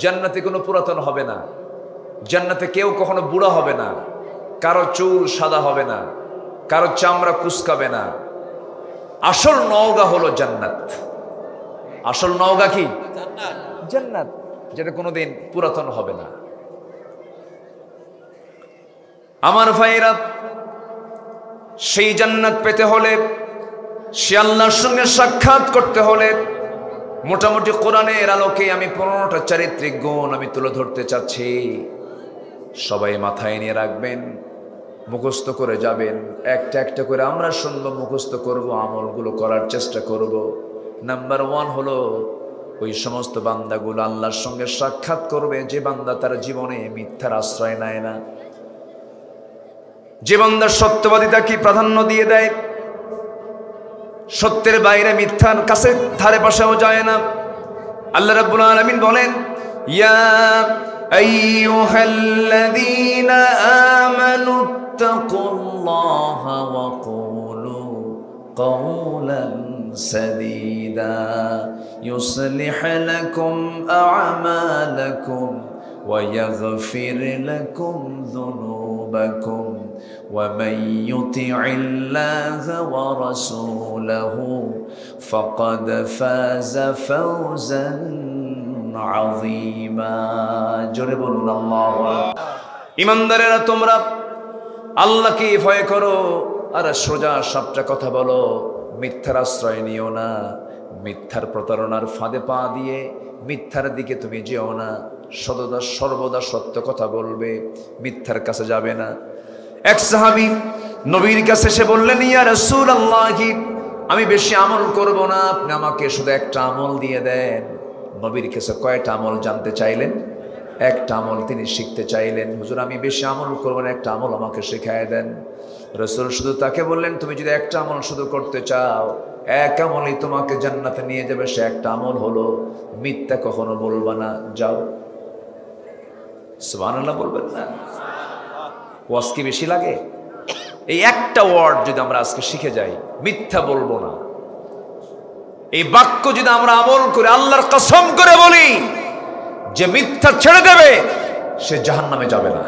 জান্নাতে কোনো পুরাতন হবে না, জান্নাতে কেউ কখনো বুড়া হবে না, কারো চুল সাদা হবে না, কারো চামড়া কুচকাবে না। আসল নওগাঁ হলো জান্নাত। আসল নওগাঁ কি? জান্নাত, যেটা কোনোদিন পুরাতন হবে না। আমার ভাইরা, সেই জান্নাত পেতে হলে, সে আল্লাহর সঙ্গে সাক্ষাৎ করতে হলে মোটামুটি কোরআনের আলোকে আমি 15টা চারিত্রিক গুণ আমি তুলে ধরতে চাচ্ছি। সবাই মাথায় নিয়ে রাখবেন, মুখস্থ করে যাবেন। একটা একটা করে আমরা শুনবো, মুখস্থ করব, আমলগুলো করার চেষ্টা করব। নাম্বার 1 হলো ওই সমস্ত বান্দাগুলো আল্লাহর সঙ্গে সাক্ষাৎ করবে যে বান্দা তার জীবনে মিথ্যার আশ্রয় নেয় না, যে বান্দা সত্যবাদিতাকে প্রাধান্য দিয়ে দেয়, সত্যের বাইরে মিথ্যার কাছে ধারে পাশেও যায় না। আল্লাহ রাব্বুল আলামিন বলেন, ইয়া আইয়ুহাল্লাযীনা আমানুত্তাকুল্লাহা ওয়া কুলু কাওলান সাদীদা ইউসলিহ লাকুম আ'মালাকুম ওয়া ইয়াগফির লাকুম যুনুবাকুম ومن يطع الله ورسوله فقد فاز فوزا عظيما। জোরে বলুন আল্লাহু আকবার। ঈমানদারেরা, তোমরা আল্লাহকে ভয় করো আর সোজা সাপটা কথা বলো, মিথ্যার আশ্রয় নিও না, মিথ্যার প্রতারণার ফাঁদে পা দিয়ে মিথ্যার দিকে তুমি যেও না। সর্বদা সত্য কথা বলবে, মিথ্যার কাছে যাবে না। এক সাহাবী নবীর কাছে এসে বললেন, ইয়া রাসূলুল্লাহ, আমি বেশি আমল করব না, আপনি আমাকে শুধু একটা আমল দিয়ে দেন। নবীর কাছে কয়টা আমল জানতে চাইলেন? একটা আমল তিনি শিখতে চাইলেন। হুজুর, আমি বেশি আমল করব না, একটা আমল আমাকে শেখায় দেন। রাসূল শুধু তাকে বললেন, তুমি যদি একটা আমল শুধু করতে চাও, এক আমলই তোমাকে জান্নাতে নিয়ে যাবে। সে একটা আমল হলো মিথ্যা কখনো বলবা না। যাও। সুবহানাল্লাহ বলবেন না? ওয়াজ কি বেশি লাগে? এই একটা ওয়ার্ড যদি আমরা আজকে শিখে যাই, মিথ্যা বলবো না, এই বাক্য যদি আমরা আমল করে আল্লাহর কসম করে বলি যে মিথ্যা ছেড়ে দেবে, সে জাহান্নামে যাবে না।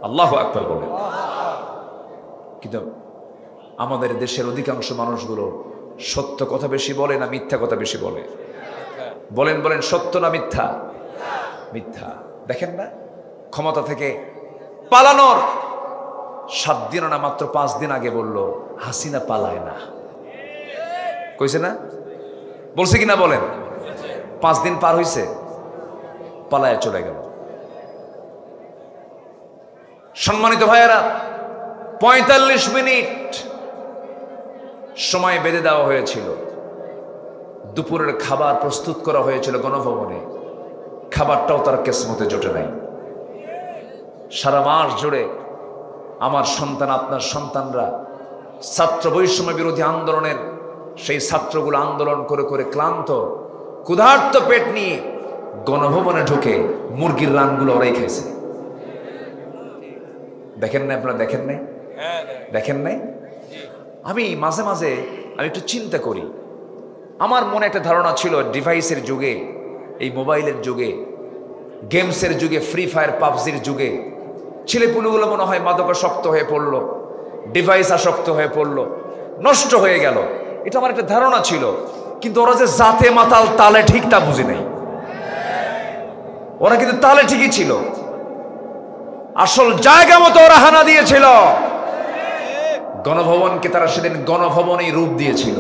আল্লাহু আকবার বলেন। কিন্তু আমাদের দেশের অধিকাংশ মানুষগুলো সত্য কথা বেশি বলে না মিথ্যা কথা বেশি বলে? বলেন বলেন, সত্য না মিথ্যা? মিথ্যা। দেখেন না, ক্ষমতা থেকে পালানোর 7 দিন না মাত্র 5 দিন আগে বলল হাসিনা পালায় না। কইছে না? বলছে কিনা বলেন? 5 দিন পার হইছে, পালায় চলে গেল। সম্মানিত ভাইয়েরা, 45 মিনিট সময় বেঁধে দেওয়া হয়েছিল। দুপুরের খাবার প্রস্তুত করা হয়েছিল গণভবনে, খাবারটাও তার কিসমতে জোটে নাই। সারা মাস জুড়ে আমার সন্তান, আপনার সন্তানরা ছাত্র বৈষম্য বিরোধী আন্দোলনের সেই ছাত্রগুলো আন্দোলন করে করে ক্লান্ত, ক্ষুধার্ত পেট নিয়ে গণভবনে ঢুকে মুরগির রানগুলো ওরাই খাইছে। দেখেন না আপনারা? দেখেন নাই? দেখেন নাই? আমি মাঝে মাঝে আমি একটু চিন্তা করি। আমার মনে একটা ধারণা ছিল ডিভাইসের যুগে এই মোবাইলের যুগে, গেমসের যুগে, ফ্রি ফায়ার পাবজির যুগে ছেলেপুলেগুলো মনে হয় মাদকাসক্ত হয়ে পড়লো, ডিভাইস আসক্ত হয়ে পড়লো, নষ্ট হয়ে গেল। এটা আমার একটা ধারণা ছিল, কিন্তু ওরা যে জাতে মাতাল তালে ঠিক তা বুঝি নাই। ওরা কিন্তু তালে ঠিকই ছিল, আসল জায়গা মতো ওরা হানা দিয়েছিল। গণভবনকে তারা সেদিন গণভবনেই রূপ দিয়েছিল।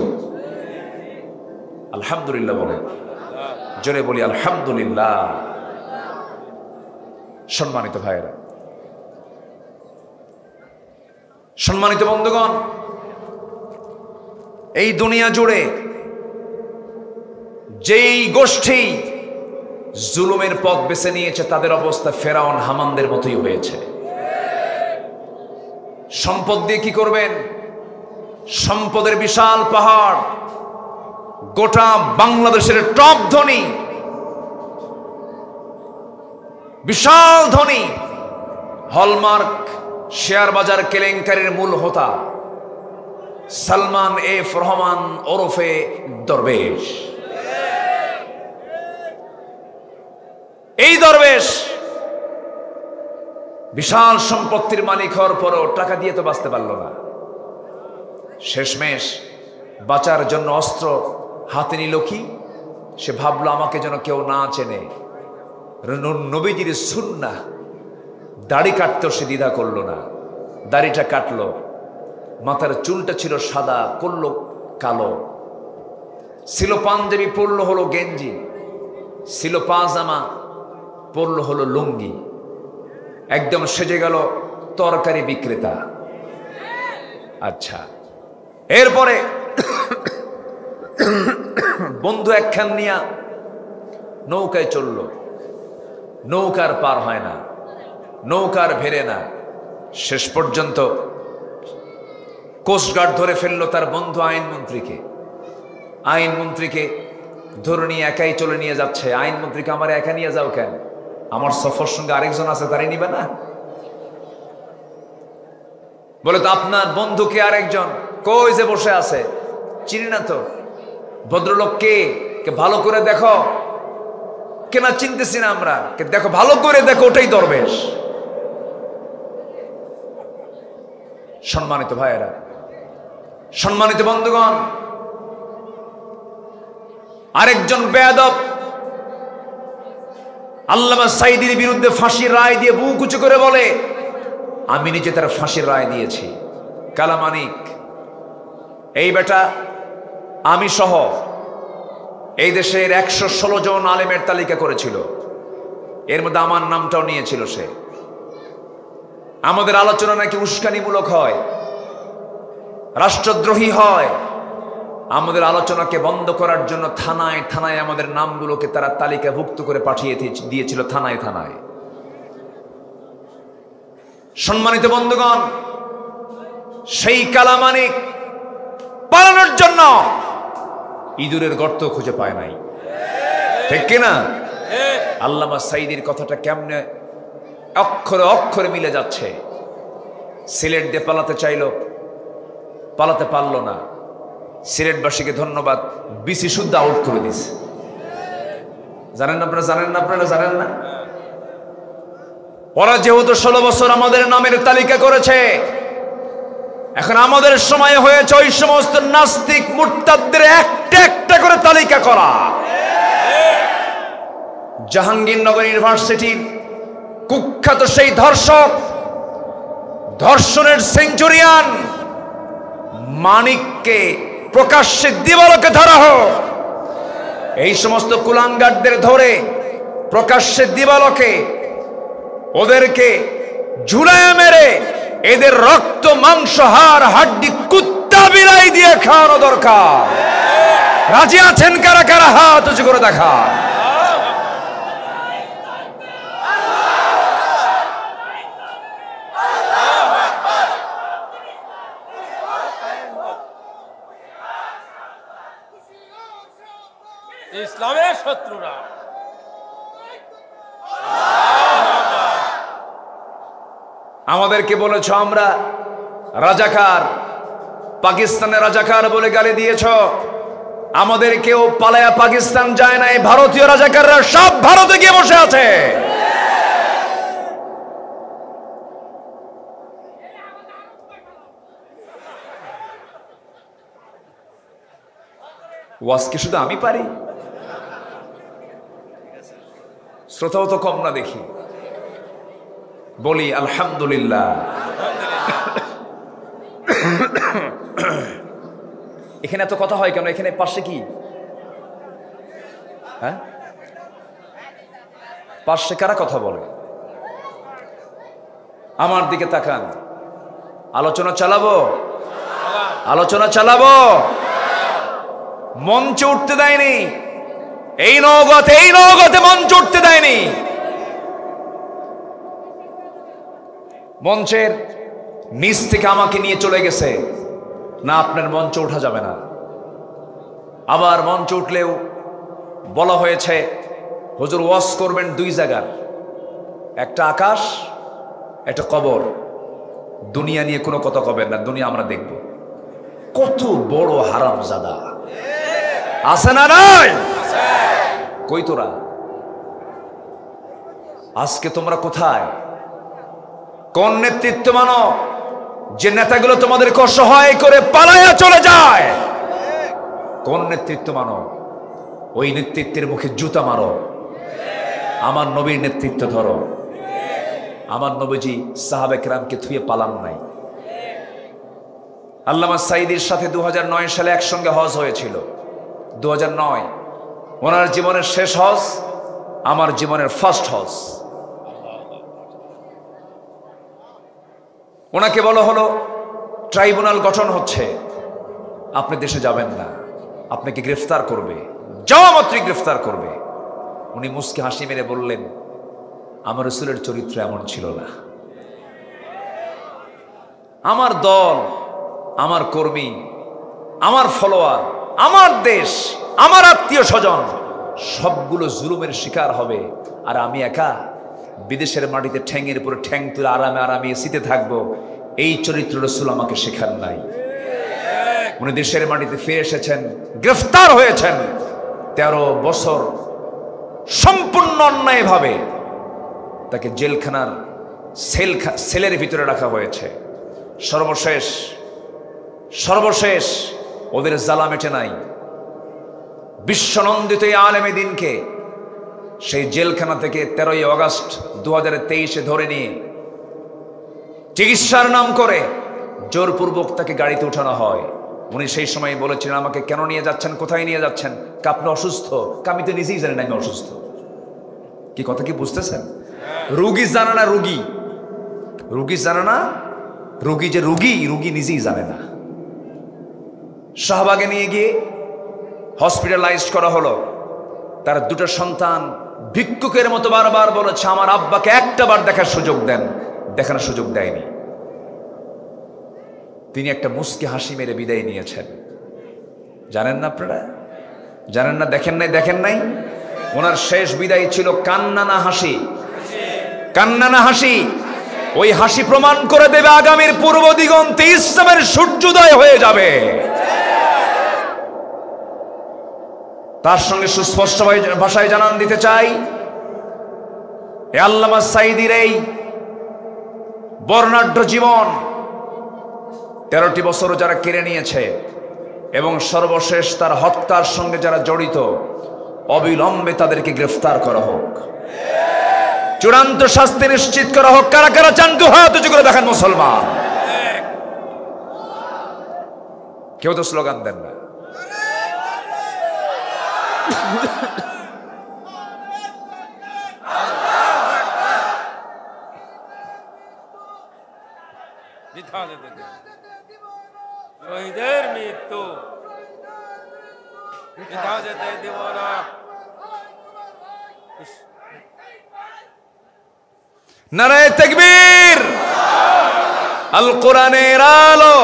আলহামদুলিল্লাহ বলে, জোরে বলি আলহামদুলিল্লাহ। সম্মানিত ভাইয়েরা, সম্মানিত বন্ধুগণ, এই দুনিয়া জুড়ে যেই গোষ্ঠী জুলুমের পথ বেছে নিয়েছে তাদের অবস্থা ফেরাউন হামানদের মতোই হয়েছে। সম্পদ দিয়ে কি করবেন? সম্পদের বিশাল পাহাড়, গোটা বাংলাদেশের টপ ধনী, বিশাল ধনী, হলমার্ক শেয়ার বাজার কেলেঙ্কারির মূল হোতা সালমান এফ রহমান ওরফে দরবেশ। এই দরবেশ বিশাল সম্পত্তির মালিক হওয়ার পরও টাকা দিয়ে তো বাঁচতে পারল না। শেষমেশ বাঁচার জন্য অস্ত্র হাতে নিল কি? সে ভাবলো আমাকে যেন কেউ না চেনে। নবীজির সুন্নাহ, দাড়ি কাটতেও সে দ্বিধা করলো না, দাড়িটা কাটলো। মাথার চুলটা ছিল সাদা, করলো কালো। ছিল পাঞ্জাবি, পরলো হলো গেঞ্জি। ছিল পাজামা, পরলো হলো লুঙ্গি। একদম সেজে গেল তরকারি বিক্রেতা। আচ্ছা, এরপরে বন্ধু একখান নিয়া নৌকায় চলল। নৌকার পার হয় না, নৌকার ভেরে না। শেষ পর্যন্ত কোস্টগার্ড ধরে ফেললো তার বন্ধু আইনমন্ত্রীকে। আইনমন্ত্রীকে ধরে নিয়ে একাই চলে নিয়ে যাচ্ছে। আইনমন্ত্রীকে আমার একা নিয়ে যাও কেন? আমার সফর সঙ্গে আরেকজন আছে, তারই নিবে না? বলে তো আপনার বন্ধুকে আরেকজন কই যে বসে আছে, চিনি না তো। ভদ্রলোক কে? ভালো করে দেখো। কেনা চিনতেছি না আমরা। দেখো, ভালো করে দেখো, ওটাই দরবেশ। সম্মানিত ভাইয়েরা, সম্মানিত বন্ধুগণ, আরেকজন বেয়াদব আল্লামা সাঈদীর বিরুদ্ধে ফাঁসির রায় দিয়ে বুক উঁচু করে বলে, আমি নিজে তার ফাঁসির রায় দিয়েছি। কালামানিক এই বেটা আমি সহ এই দেশের 116 জন আলেমের তালিকা করেছিল, এর মধ্যে আমার নামটাও নিয়েছিল সে। আমাদের আলোচনা নাকি উস্কানিমূলক হয়, রাষ্ট্রদ্রোহী হয়। আমাদের আলোচনাকে বন্ধ করার জন্য থানায় থানায় আমাদের নামগুলোকে তারা তালিকাভুক্ত করে পাঠিয়ে দিয়েছিল, থানায় থানায়। সম্মানিত বন্ধুগণ, সেই কালামানিক পালানোর জন্য ইঁদুরের গর্ত খুঁজে পায় নাই, ঠিক কিনা? আল্লামা সাঈদীর কথাটা কেমনে অক্ষরে অক্ষরে মিলে যাচ্ছে। সিলেট দিয়ে পালাতে চাইল, পালাতে পারল না। সিলেটবাসীকে ধন্যবাদ, বিসি শুদ্ধ আউট করে দিছে। জানেন আপনারা? জানেন না? আপনারা জানেন না? ওরা যেহেতু 16 বছর আমাদের নামের তালিকা করেছে, এখন আমাদের সময় হয়েছে ওই সমস্ত নাস্তিক মুরতাদদের একটা একটা করে তালিকা করা। জাহাঙ্গীরনগর ইউনিভার্সিটির কুখ্যাত সেই ধর্ষক, ধর্ষণের সেঞ্চুরিয়ান মানিককে প্রকাশ্যে দিবালোকে ধরা হোক। এই সমস্ত কুলাঙ্গারদের ধরে প্রকাশ্যে দিবালোকে ওদেরকে ঝুলায় মেরে এদের রক্ত মাংস হাড় হাড্ডি কুত্তা বিলাই দিয়ে খাওয়ানো দরকার। রাজি আছেন কারা কারা? হাত উঁচু করে দেখা। ইসলামের শত্রুরা আমাদেরকে বলেছ আমরা রাজাকার, পাকিস্তানের রাজাকার বলে গালি দিয়েছ। আমাদের কেউ পালায়া পাকিস্তান যায় নাই, ভারতীয় রাজাকাররা সব ভারতে গিয়ে বসে আছে। ওয়াজ কি শুধু আমি পারি? শ্রোতাও তো কম না দেখি। বলি আলহামদুলিল্লাহ। এখানে এত কথা হয় কেন? এখানে পাশে কি? হ্যাঁ, পাশে কারা কথা বলে? আমার দিকে তাকান। আলোচনা চালাবো, আলোচনা চালাবো। মঞ্চে উঠতে দেয়নি এই নওগাঁতে মঞ্চে উঠতে দেয়নি। মঞ্চের নিচ থেকে আমাকে নিয়ে চলে গেছে, না আপনার মঞ্চে ওঠা যাবে না। আবার মঞ্চে উঠলেও বলা হয়েছে হুজুর ওয়াজ করবেন দুই জায়গার, একটা আকাশ একটা কবর। দুনিয়া নিয়ে কোনো কথা কবেন না, দুনিয়া আমরা দেখব। কত বড় হারামজাদা আছে না নাই? কই তোরা? আজকে তোমরা কোথায়? কোন নেতৃত্ব মানো যে নেতাগুলো তোমাদেরকে অসহায় করে পালায়া চলে যায়? কোন নেতৃত্ব মানো? ওই নেতৃত্বের মুখে জুতা মারো। আমার নবীর নেতৃত্ব ধরো। আমার নবীজি সাহাবে কেরামকে থুয়ে পালান নাই। আল্লামা সাঈদীর সাথে 2009 সালে একসঙ্গে হজ হয়েছিল। 2009 ওনার জীবনের শেষ হজ, আমার জীবনের ফার্স্ট হজ। ওনাকে বলা হলো ট্রাইব্যুনাল গঠন হচ্ছে, আপনি দেশে যাবেন না, আপনাকে গ্রেফতার করবে, যাওয়া মাত্রই গ্রেফতার করবে। উনি মুস্কি হাসি মেরে বললেন, আমার রাসূলের চরিত্র এমন ছিল না। আমার দল, আমার কর্মী, আমার ফলোয়ার, আমার দেশ, আমার আত্মীয় স্বজন সবগুলো জুলুমের শিকার হবে, আর আমি একা বিদেশের মাটিতে ঠ্যাঙের উপরে ঠ্যাং তুলে আরামে আরামে এসিতে থাকবো। এই চরিত্র রাসূল আমাকে শেখান নাই। উনি দেশের মাটিতে ফিরে এসেছেন, গ্রেফতার হয়েছেন। 13 বছর সম্পূর্ণ অন্যায়ভাবে তাকে জেলখানার সেলের ভিতরে রাখা হয়েছে। সর্বশেষ ওদের জ্বালা মেটে নাই। বিশ্বনন্দিত এই আলেমে দিনকে সেই জেলখানা থেকে 13ই আগস্ট 2023 ধরে নিয়ে চিকিৎসার নাম করে জোরপূর্বক তাকে গাড়িতে উঠানো হয়। উনি সেই সময় বলেছিলেন, আমাকে কেন নিয়ে যাচ্ছেন, কোথায় নিয়ে যাচ্ছেন? আপনি অসুস্থ। আমি তো নিজেই জানি না আমি অসুস্থ। কি কথা কি বুঝতেছেন? রুগী জানে না, রুগী জানে না, রুগী যে রুগী নিজেই জানে না। শাহবাগে নিয়ে গিয়ে হসপিটালাইজড করা হলো। তার 2টা সন্তান ভিক্ষুকের মতো বারবার বলেছে, আমার আব্বাকে একটা বার দেখার সুযোগ দেন। দেখানোর সুযোগ দেয়নি। তিনি একটা মুস্কি হাসি মেরে বিদায় নিয়েছেন। জানেন না আপনারা? জানেন না? দেখেন নাই? ওনার শেষ বিদায় ছিল কান্নানা হাসি। কান্নানা হাসি। ওই হাসি প্রমাণ করে দেবে আগামীর পূর্ব দিগন্তে ইসলামের সূর্যোদয় হয়ে যাবে। তার সঙ্গে সুস্পষ্ট ভাষায় জানান দিতে চাই, এ আল্লামা সাঈদীর এই বর্ণাঢ্য জীবন 13টি বছর যারা কেড়ে নিয়েছে এবং সর্বশেষ তার হত্যার সঙ্গে যারা জড়িত, অবিলম্বে তাদেরকে গ্রেফতার করা হোক, চূড়ান্ত শাস্তি নিশ্চিত করা হোক। কারা কারা চান কেউ হাত উঁচু করে দেখান? মুসলমান কেউ তো স্লোগান দেন না। শহীদের মৃত্যু মিথ্যা যেতে দিব না। নারায়ে তাকবীর। আল কোরআনের আলো,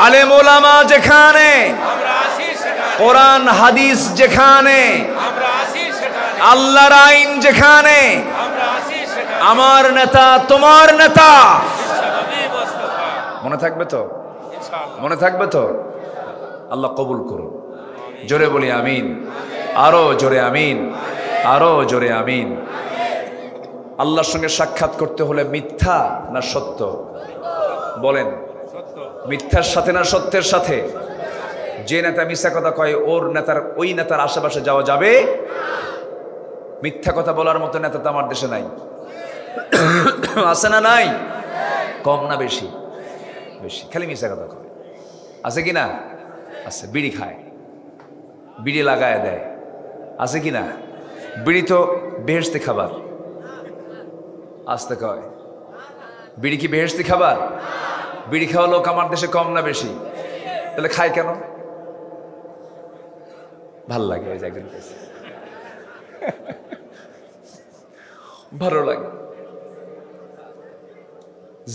আলেম ওলামা যেখানে, কোরআন হাদিস যেখানে, আল্লাহর আইন যেখানে, আমার নেতা তোমার নেতা। মনে থাকবে তো? মনে থাকবে তো? আল্লাহ কবুল করুন। জোরে বলি আমিন, আরো জোরে আমিন, আরো জোরে আমিন। আল্লাহর সঙ্গে সাক্ষাৎ করতে হলে মিথ্যা না সত্য বলেন? মিথ্যার সাথে না সত্যের সাথে? যে নেতা মিথ্যা কথা কয় ওই নেতার আশেপাশে যাওয়া যাবে? মিথ্যা কথা বলার মতো নেতা তো আমার দেশে নাই। আছে না নাই? কম না বেশি? বেশি। খালি মিথ্যা কথা কয়। আছে কি না? আছে। বিড়ি খায়, বিড়ি লাগায় দেয়, আছে কি না? বিড়ি তো বেহেশতি খাবার। আসতে কয় বিড়ি কি বেহেশতি খাবার? বিড়ি খাওয়া লোক আমার দেশে কম না বেশি? তাহলে খায় কেন? ভাল লাগে, ওই একজন ভালো লাগে।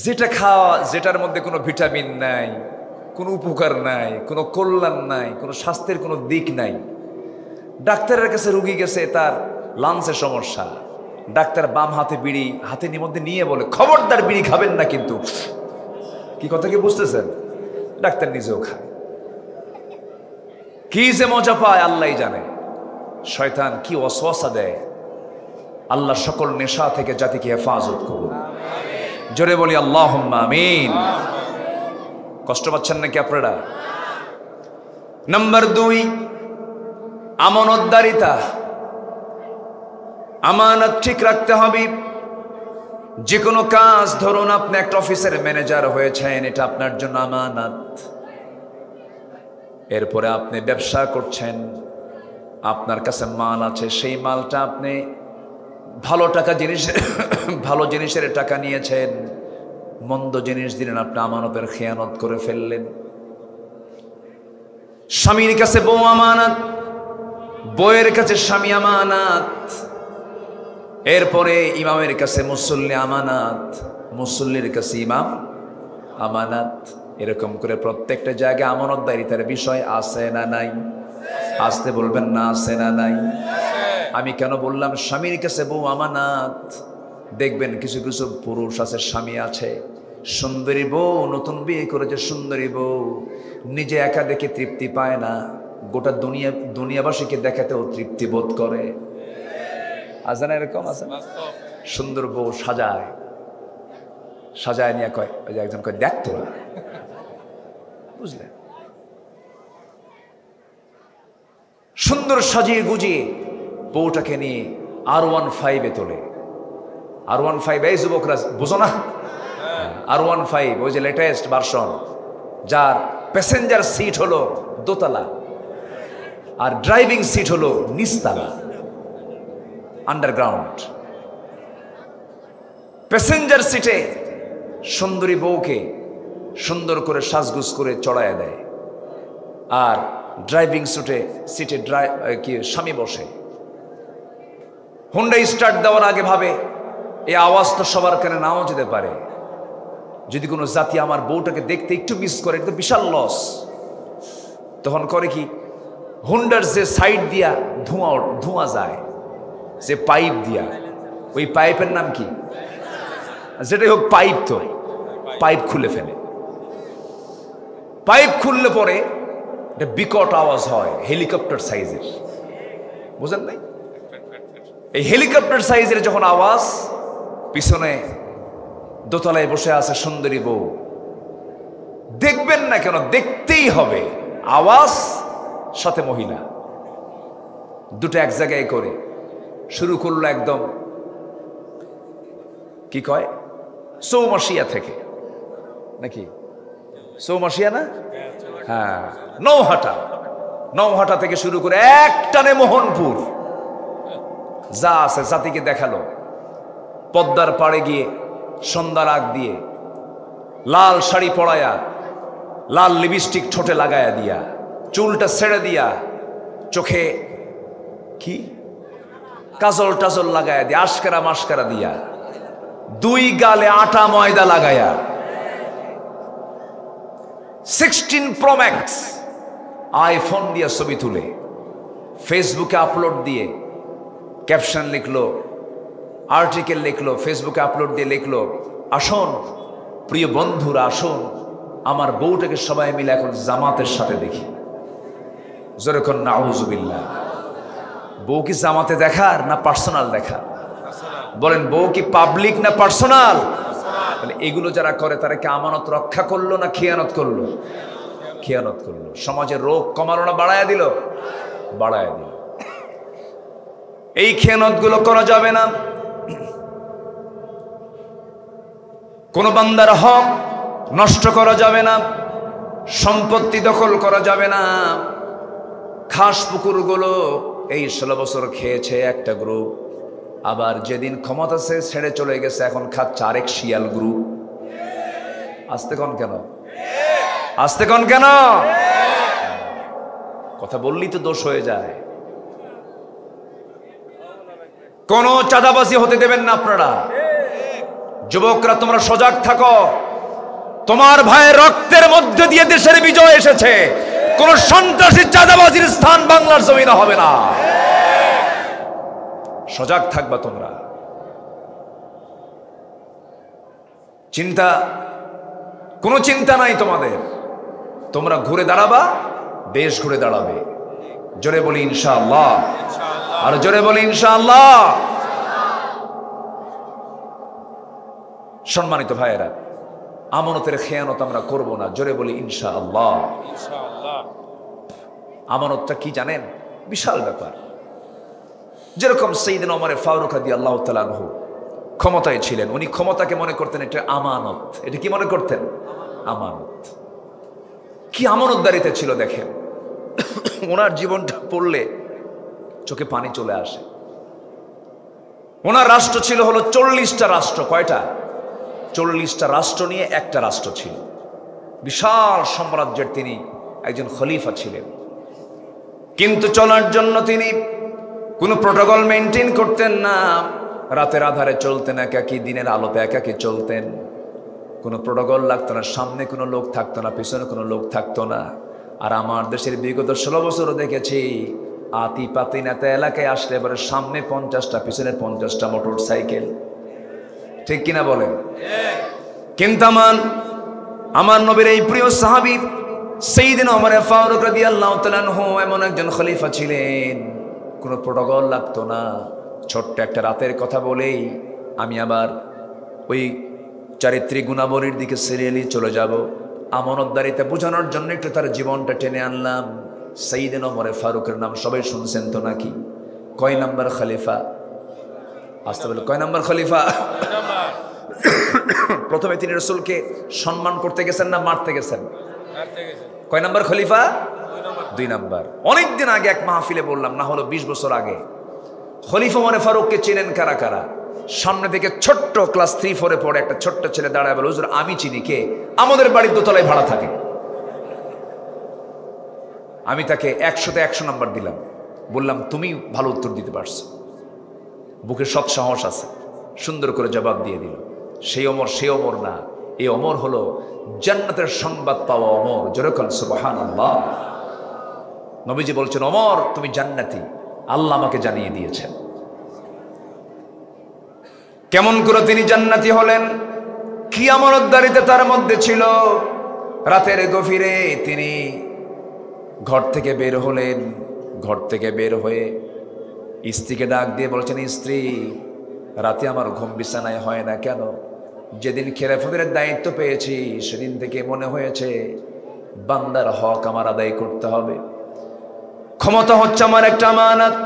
যেটা খাওয়া, যেটার মধ্যে কোনো ভিটামিন নাই, কোনো উপকার নাই, কোনো কল্যাণ নাই, কোনো স্বাস্থ্যের কোনো দিক নাই। ডাক্তারের কাছে রুগী গেছে, তার লাংসের সমস্যা। ডাক্তার বাম হাতে বিড়ি হাতে মধ্যে নিয়ে বলে, খবরদার বিড়ি খাবেন না কিন্তু। কি কথা কি বুঝতেছেন? ডাক্তার নিজেও খায়। কি যে মজা পায় আল্লাহই জানে। শয়তান কি ওয়াসওয়াসা দেয়। আল্লাহ সকল নেশা থেকে জাতিকে হেফাজত করুন। জোরে বলি আল্লাহুম্মা আমিন। কষ্ট পাচ্ছেন নাকি আপনারা? নাম্বার 2, আমানতদারিতা। আমানত ঠিক রাখতে হবে। যে কোনো কাজ, ধরুন আপনি একটা অফিসের ম্যানেজার হয়েছেন, এটা আপনার জন্য আমানত। এরপরে আপনি ব্যবসা করছেন, আপনার কাছে মাল আছে, সেই মালটা আপনি ভালো জিনিসের টাকা নিয়েছেন, মন্দ জিনিস দিলেন, আপনি আমানতের খেয়ানত করে ফেললেন। স্বামীর কাছে বউ আমানত, বউয়ের কাছে স্বামী আমানত। এরপরে ইমামের কাছে মুসল্লি আমানত, মুসল্লির কাছে ইমাম আমানত। এরকম করে প্রত্যেকটা জায়গায় আমানতদারিতার বিষয় আছে না নাই? আসতে বলবেন না, আছে না নাই? আমি কেন বললাম স্বামীর কাছে বউ আমানত? দেখবেন কিছু কিছু পুরুষ আছে, স্বামী আছে, সুন্দরী বউ, নতুন বিয়ে করেছে সুন্দরী বউ, নিজে একা দেখে তৃপ্তি পায় না, গোটা দুনিয়াবাসীকে দেখাতেও তৃপ্তি বোধ করে। আছে না এরকম? আছে। সুন্দর বউ সাজায় নিয়ে কয়, ওই যে একজন কয়, দেখ তোরা, বুঝলেন? সুন্দর সাজিয়ে গুজিয়ে বউটাকে নিয়ে R15 তোলে। R15, এই যুবকরা বুঝো না? R15 ওই যে লেটেস্ট ভার্সন, যার প্যাসেঞ্জার সিট হলো দোতলা আর ড্রাইভিং সিট হলো নিচতলা, আন্ডারগ্রাউন্ড। প্যাসেঞ্জার সিটে সুন্দরী বউকে সুন্দর করে সাজগুজ করে চড়ায় দেয়, আর ড্রাইভিং সিটে স্বামী বসে। হুন্ডা স্টার্ট দেওয়ার আগে ভাবে, এই আওয়াজ তো সবার কানে নাও যেতে পারে, যদি কোনো জাতি আমার বউটাকে দেখতে একটু মিস করে, এটা তো বিশাল লস। তখন করে কি, হুন্ডার যে সাইড দিয়া ধোঁয়া যায়, যে পাইপ দিয়া, ওই পাইপের নাম কি? যেটাই হোক পাইপ, তো পাইপ খুলে ফেলে। পাইপ খুললে পরে একটা বিকট আওয়াজ হয়, হেলিকপ্টার সাইজের। বুঝেন নাই? এই হেলিকপ্টার সাইজের যখন আওয়াজ, পিছনে দোতলায় বসে আছে সুন্দরী বউ, দেখবেন না কেন, দেখতেই হবে। আওয়াজ সাথে মহিলা, দুটো এক জায়গায় করে শুরু করলো একদম, কি কয়, চৌমাসিয়া থেকে, নাকি চৌমাসিয়া না? হ্যাঁ, নৌহাটা থেকে শুরু করে একটানে মোহনপুর যা আছে জাতিকে দেখালো। পদ্মার পাড়ে গিয়ে সন্ধ্যার আগ দিয়ে লাল শাড়ি পরায়া, লাল লিপস্টিক ঠোঁটে লাগায়া দিয়া, চুলটা ছেড়ে দিয়া, চোখে কি কাজল টাজল লাগায়া দিয়া, আশকারা মাস্কারা দিয়া, দুই গালে আটা ময়দা লাগায়া, 16 Pro Max আইফোন দিয়ে ছবি তুলে ফেসবুকে আপলোড দিয়ে, ক্যাপশন লিখলো, আর্টিকেল লিখলো, ফেসবুকে আপলোড দিয়ে লিখলো, আসুন প্রিয় বন্ধুরা, আসুন আমার বউটাকে সবাই মিলে এখন জামাতের সাথে দেখি। যেরকম নাউজুবিল্লাহ। বউ কি জামাতে দেখার না পার্সোনাল দেখার? বলেন, বউ কি পাবলিক না পার্সোনাল? এগুলো যারা করে তারা কি আমানত রক্ষা করলো না খেয়ানত করলো? খেয়ানত করলো। সমাজের রোগ কমালো না বাড়ায়া দিল? বাড়ায়া দিল। এই খেয়ানত গুলো করা যাবে না। কোন বান্দার হক নষ্ট করা যাবে না, সম্পত্তি দখল করা যাবে না। খাস পুকুরগুলো এই 16 বছর খেয়েছে একটা গ্রুপ, আবার যেদিন ক্ষমতা ছেড়ে চলে গেছে এখন খাচ্ছে আরেক শিয়াল গ্রুপ। আসতে কন কেন? আসতে কন কেন? কথা বললেই তো দোষ হয়ে যায়। কোন চাঁদাবাজি হতে দেবেন না আপনারা। যুবকরা তোমরা সজাগ থাকো। তোমার ভাইয়ের রক্তের মধ্যে দিয়ে দেশের বিজয় এসেছে। কোন সন্ত্রাসী চাঁদাবাজির স্থান বাংলার জমিনে হবে না। সজাগ থাকবা তোমরা। কোনো চিন্তা নাই তোমাদের। তোমরা ঘুরে দাঁড়াবা, দেশ ঘুরে দাঁড়াবে। জোরে বলি ইনশাআল্লাহ। আর জোরে বলি ইনশাআল্লাহ। সম্মানিত ভাইয়েরা, আমানতের খেয়ানত আমরা করব না। জোরে বলি ইনশাআল্লাহ। আমানতটা কি জানেন? বিশাল ব্যাপার। যেরকম সাইয়েদনা ওমর ফারুক রাদিয়াল্লাহু তাআলা আনহু ক্ষমতায় ছিলেন, উনি ক্ষমতাকে মনে করতেন একটা আমানত। এটা কি মনে করতেন? আমানত। কি আমানতদারিতে ছিল দেখেন। ওনার জীবনটা পড়লে চোখে পানি চলে আসে। ওনার রাষ্ট্র ছিল হলো 40টা রাষ্ট্র। কয়টা? 40টা রাষ্ট্র নিয়ে একটা রাষ্ট্র ছিল। বিশাল সাম্রাজ্যের তিনি একজন খলিফা ছিলেন। কিন্তু চলার জন্য তিনি কোনো প্রোটোকল মেনটেন করতেন না। রাতের আধারে চলতেন একাকী, দিনের আলোতে একাকী চলতেন। কোনো প্রোটোকল লাগতো না। সামনে কোনো লোক থাকতো না, পিছনে কোনো লোক থাকতো না। আর আমার দেশের বিগত 16 বছরও দেখেছি, আতি পাতি নেতা এলাকায় আসলে এবারে সামনে 50টা, পিছনে 50টা মোটর সাইকেল। ঠিক কিনা বলেন? কিন্তু আমার নবীর এই প্রিয় সাহাবী সাইয়েদনা ওমর ফারুক রাদিয়াল্লাহু তাআলা আনহু এমন একজন খলিফা ছিলেন, কোনো প্রোটোকল লাগতো না। ছোট্ট একটা রাতের কথা বলেই আমি আবার ওই চারিত্রিক গুণাবলীর দিকে সিরিয়ালি চলে যাব। আমানতদারিতে বোঝানোর জন্য একটু তার জীবনটা টেনে আনলাম। সাইয়েদনা ওমর ফারুকের নাম সবাই শুনছেন তো নাকি? কয় নাম্বার খলিফা? আসতে বলে কয় নাম্বার খলিফা? প্রথমে তিনি রাসূলকে সম্মান করতে গেছেন না মারতে গেছেন? কয় নাম্বার খলিফা? 2 নাম্বার। অনেকদিন আগে এক মাহফিলে বললাম, না হলো 20 বছর আগে। খলিফা ওমর ফারুককে চেনেন কারা কারা? সামনে থেকে ছোট্ট ক্লাস 3-4-এ পড়ে একটা ছোট্ট ছেলে দাঁড়ায় বলে, হুজুর আমি চিনি। কে? আমাদের বাড়ির দোতলায় ভাড়া থাকে। আমি তাকে 100-তে 100 নাম্বার দিলাম। বললাম তুমি ভালো উত্তর দিতে পারছো, বুকে সৎ সাহস আছে। সুন্দর করে জবাব দিয়ে দিল। সেই ওমর না, এই ওমর হলো জান্নাতের সংবাদ পাওয়া ওমর। যেরকম সুবহানাল্লাহ। নবীজি বলছেন, ওমর তুমি জান্নাতি, আল্লাহ আমাকে জানিয়ে দিয়েছেন। কেমন করে তিনি জান্নাতি হলেন? কি আমানতদারিতে তার মধ্যে ছিল। রাতের গভীরে তিনি ঘর থেকে বের হলেন। ঘর থেকে বের হয়ে স্ত্রীকে ডাক দিয়ে বলছেন, স্ত্রী রাতে আমার ঘুম বিছানায় হয় না কেন? যেদিন খেলাফতের দায়িত্ব পেয়েছি সেদিন থেকে মনে হয়েছে বান্দার হক আমার আদায় করতে হবে। ক্ষমতা হচ্ছে আমার একটা আমানত।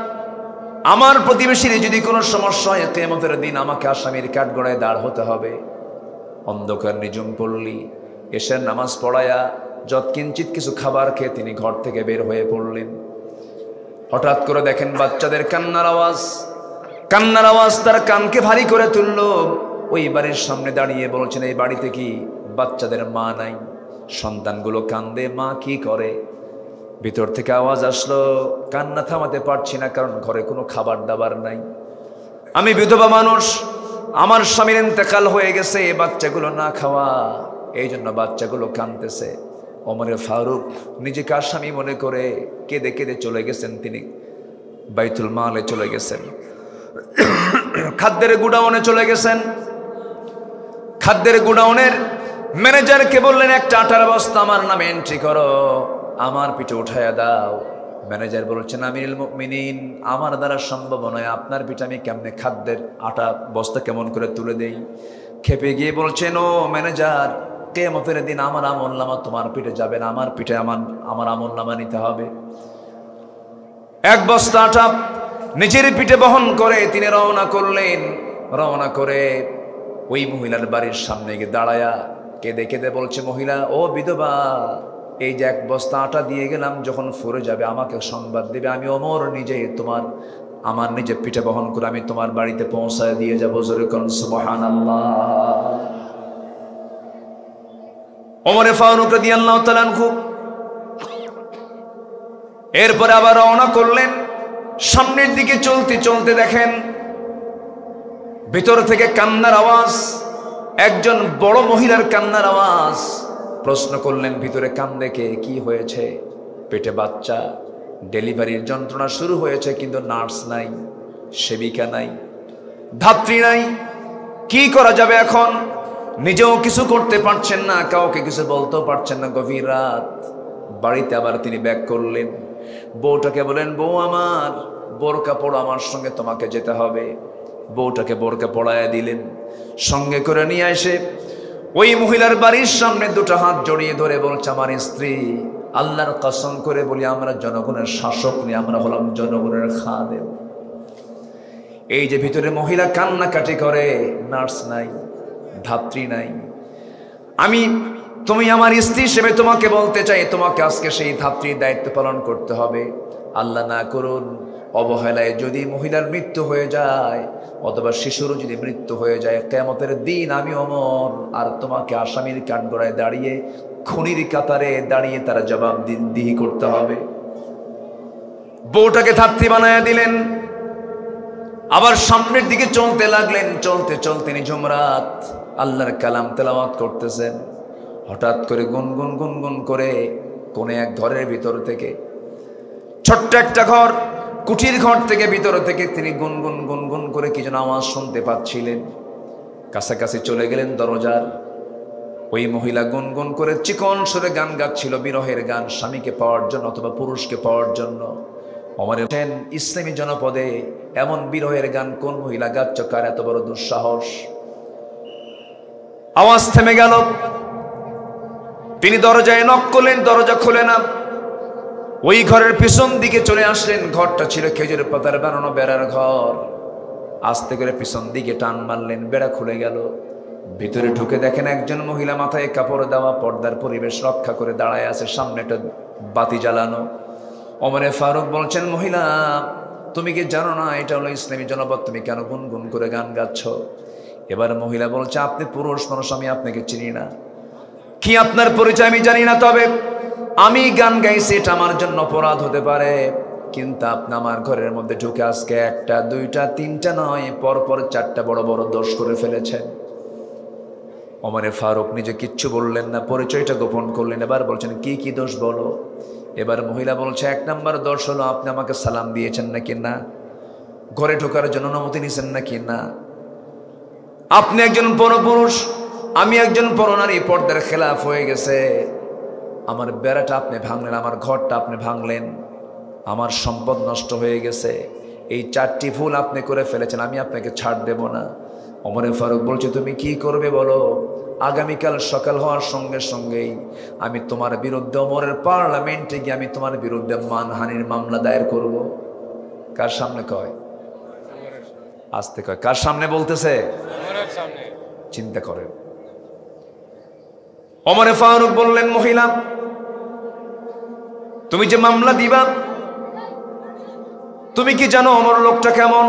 আমার প্রতিবেশীর যদি কোনো সমস্যা হয় কিয়ামতের দিন আমাকে আসামির কাঠগড়ায় দাঁড় হতে হবে। অন্ধকার নিঝুম পল্লী, এশার নামাজ পড়ায়া যৎকিঞ্চিত কিছু খাবার খেয়ে তিনি ঘর থেকে বের হয়ে পড়লেন। হঠাৎ করে দেখেন বাচ্চাদের কান্নার আওয়াজ তার কানকে ভারী করে তুলল। ওই বাড়ির সামনে দাঁড়িয়ে বলছেন, এই বাড়িতে কি বাচ্চাদের মা নাই? সন্তানগুলো কান্দে, মা কি করে? ভিতর থেকে আওয়াজ আসলো, কান্না থামাতে পারছি না, কারণ ঘরে কোনো খাবার দাবার নাই। আমি বিধবা মানুষ, আমার স্বামীর ইন্তেকাল হয়ে গেছে, বাচ্চাগুলো না খাওয়া, এই জন্য বাচ্চাগুলো কাঁদতেছে। ওমর ফারুক নিজেকে আসামি মনে করে কেঁদে কেঁদে চলে গেছেন। তিনি বাইতুল মালে চলে গেছেন, খাদ্যের গুডাউনে চলে গেছেন। খাদ্যের গুডাউনের ম্যানেজারকে বললেন, একটা আটার বস্তা আমার নামে এন্ট্রি করো, আমার পিঠে উঠাইয়া দাও। ম্যানেজার বলছেন, আমিরুল মুমিনিন, আমার দ্বারা সম্ভব নয়, আপনার পিঠে আমি কেমনে খাদ্যের আটা বস্তা কেমন করে তুলে দেই? খেপে গিয়ে বলছেন, ও ম্যানেজার, কিয়ামতের দিন আমার আমলনামা তোমার পিঠে যাবে না, আমার পিঠে আমার আমলনামা নিতে হবে। এক বস্তা আটা নিজের পিঠে বহন করে তিনি রওনা করলেন। রওনা করে ওই মহিলার বাড়ির সামনে গিয়ে দাঁড়ায়া কেঁদে কেঁদে বলছে, মহিলা, ও বিধবা, এই যে এক বস্তা আটা দিয়ে গেলাম, যখন ফুরে যাবে আমাকে সংবাদ দেবে, আমি ওমর নিজে আমার নিজের পিঠে বহন করে আমি তোমার বাড়িতে পৌঁছায় দিয়ে যাবো। জোরে কোন সুবহানাল্লাহ। ওমরে ফারুক রাদিয়াল্লাহু তাআলা আনহু এরপরে আবার রওনা করলেন। সামনের দিকে চলতে চলতে দেখেন ভিতর থেকে কান্নার আওয়াজ, একজন বড় মহিলার কান্নার আওয়াজ। প্রশ্ন করলেন, ভিতরে কান্দে কে? কি হয়েছে? পেটে বাচ্চা, ডেলিভারির যন্ত্রণা শুরু হয়েছে, কিন্তু নার্স নাই, সেবিকা নাই, ধাত্রী নাই, কি করা যাবে এখন? নিজেও কিছু করতে পারছেন না, কাউকে কিছু বলতেও পারছেন না। গভীর রাত, বাড়িতে আবার তিনি ব্যাক করলেন। বউটাকে বলেন, বউ আমার, বোরকা পড়ো, আমার সঙ্গে তোমাকে যেতে হবে। বউটাকে বোরকা পড়ায় দিলেন, সঙ্গে করে নিয়ে এসে ওই মহিলার বাড়ির সামনে দুটো হাত জড়িয়ে ধরে বলছে, আমার স্ত্রী, আল্লাহর কসম করে বলি, আমরা জনগণের শাসক নেই, আমরা হলাম জনগণের খাদেম। এই যে ভিতরে মহিলা কান্নাকাটি করে, নার্স নাই, ধাত্রী নাই, তুমি আমার স্ত্রী হিসেবে তোমাকে বলতে চাই, তোমাকে আজকে সেই ধাত্রীর দায়িত্ব পালন করতে হবে। আল্লাহ না করুন, অবহেলায় যদি মহিলার মৃত্যু হয়ে যায় অথবা শিশুরও যদি মৃত্যু হয়ে যায়, কিয়ামতের দিন আমি ওমর আর তোমাকে আসামির কাঠগড়ায় দাঁড়িয়ে, খুনির কাতারে দাঁড়িয়ে তারা জবাবদিহি করতে হবে। বউটাকে ধাত্রী বানায়া দিলেন। আবার সামনের দিকে চলতে লাগলেন। চলতে চলতে নিঝুম রাত, আল্লাহর কালাম তেলাওয়াত করতেছেন। হঠাৎ করে গুনগুন গুনগুন করে কোন এক ঘরের ভিতর থেকে, ছোট্ট একটা ঘর, কুঠির ঘর থেকে, ভিতর থেকে তিনি গুনগুন গুনগুন করে কি যেন আওয়াজ শুনতে পাচ্ছিলেন। কাছাকাছি চলে গেলেন দরজার। ওই মহিলা গুনগুন করে চিকন সুরে গান গাচ্ছিল, বিরহের গান, স্বামীকে পাওয়ার জন্য অথবা পুরুষকে পাওয়ার জন্য। ওমরে বলেন, ইসলামী জনপদে এমন বিরহের গান কোন মহিলা গাচ্ছ? কার এত বড় দুঃসাহস? আওয়াজ থেমে গেল। তিনি দরজায় নক করলেন, দরজা খুলে না। ওই ঘরের পিছন দিকে চলে আসলেন। ঘরটা ছিল খেজুর পাতার বানানো বেড়ার ঘর। আস্তে করে পিছন দিকে টান মারলেন, বেড়া খুলে গেল। ভিতরে ঢুকে দেখেন একজন মহিলা মাথায় কাপড় দেওয়া, পর্দার পরিবেশ রক্ষা করে দাঁড়ায় আছে, সামনে একটা বাতি জ্বালানো। ওমরে ফারুক বলছেন, মহিলা, তুমি কি জানো না এটা হলো ইসলামী জনপদ? তুমি কেন গুনগুন করে গান গাচ্ছ? এবার মহিলা বলছে, আপনি পুরুষ মানুষ, আমি আপনাকে চিনি না। কি আপনার পরিচয়? আমি জানি না, তবে আমি গান গাইছি, এটা আমার জন্য অপরাধ হতে পারে, কিন্তু আপনি আমার ঘরের মধ্যে ঢুকে আজকে একটা, দুইটা, তিনটা নয়, পরপর চারটা বড় বড় দোষ করে ফেলেছেন। ওমরে ফারুক নিজে কিচ্ছু বললেন না, পরিচয়টা গোপন করলেন। এবার বলছেন, কি কি দোষ বলো? এবার মহিলা বলছে, এক নম্বর দোষ হলো আপনি আমাকে সালাম দিয়েছেন নাকি না? ঘরে ঢোকার জন্য অনুমতি নিয়েছেন নাকি না? আপনি একজন পরপুরুষ, আমি একজন পরনারী, পর্দার খেলাফ হয়ে গেছে। আমার বেড়াটা আপনি ভাঙলেন, আমার ঘরটা আপনি ভাঙলেন, আমার সম্পদ নষ্ট হয়ে গেছে। এই চারটি ভুল আপনি করে ফেলেছেন, আমি আপনাকে ছাড় দেব না। ওমরে ফারুক বলছে, তুমি কি করবে বলো? আগামীকাল সকাল হওয়ার সঙ্গে সঙ্গেই আমি তোমার বিরুদ্ধে ওমরের পার্লামেন্টে গিয়ে আমি তোমার বিরুদ্ধে মানহানির মামলা দায়ের করব। কার সামনে কয়? আস্তে কয়, কার সামনে বলতেছে? চিন্তা করেন। ওমরে ফারুক বললেন, মহিলা, তুমি যে মামলা দিবা, তুমি কি জানো ওমর লোকটা কেমন?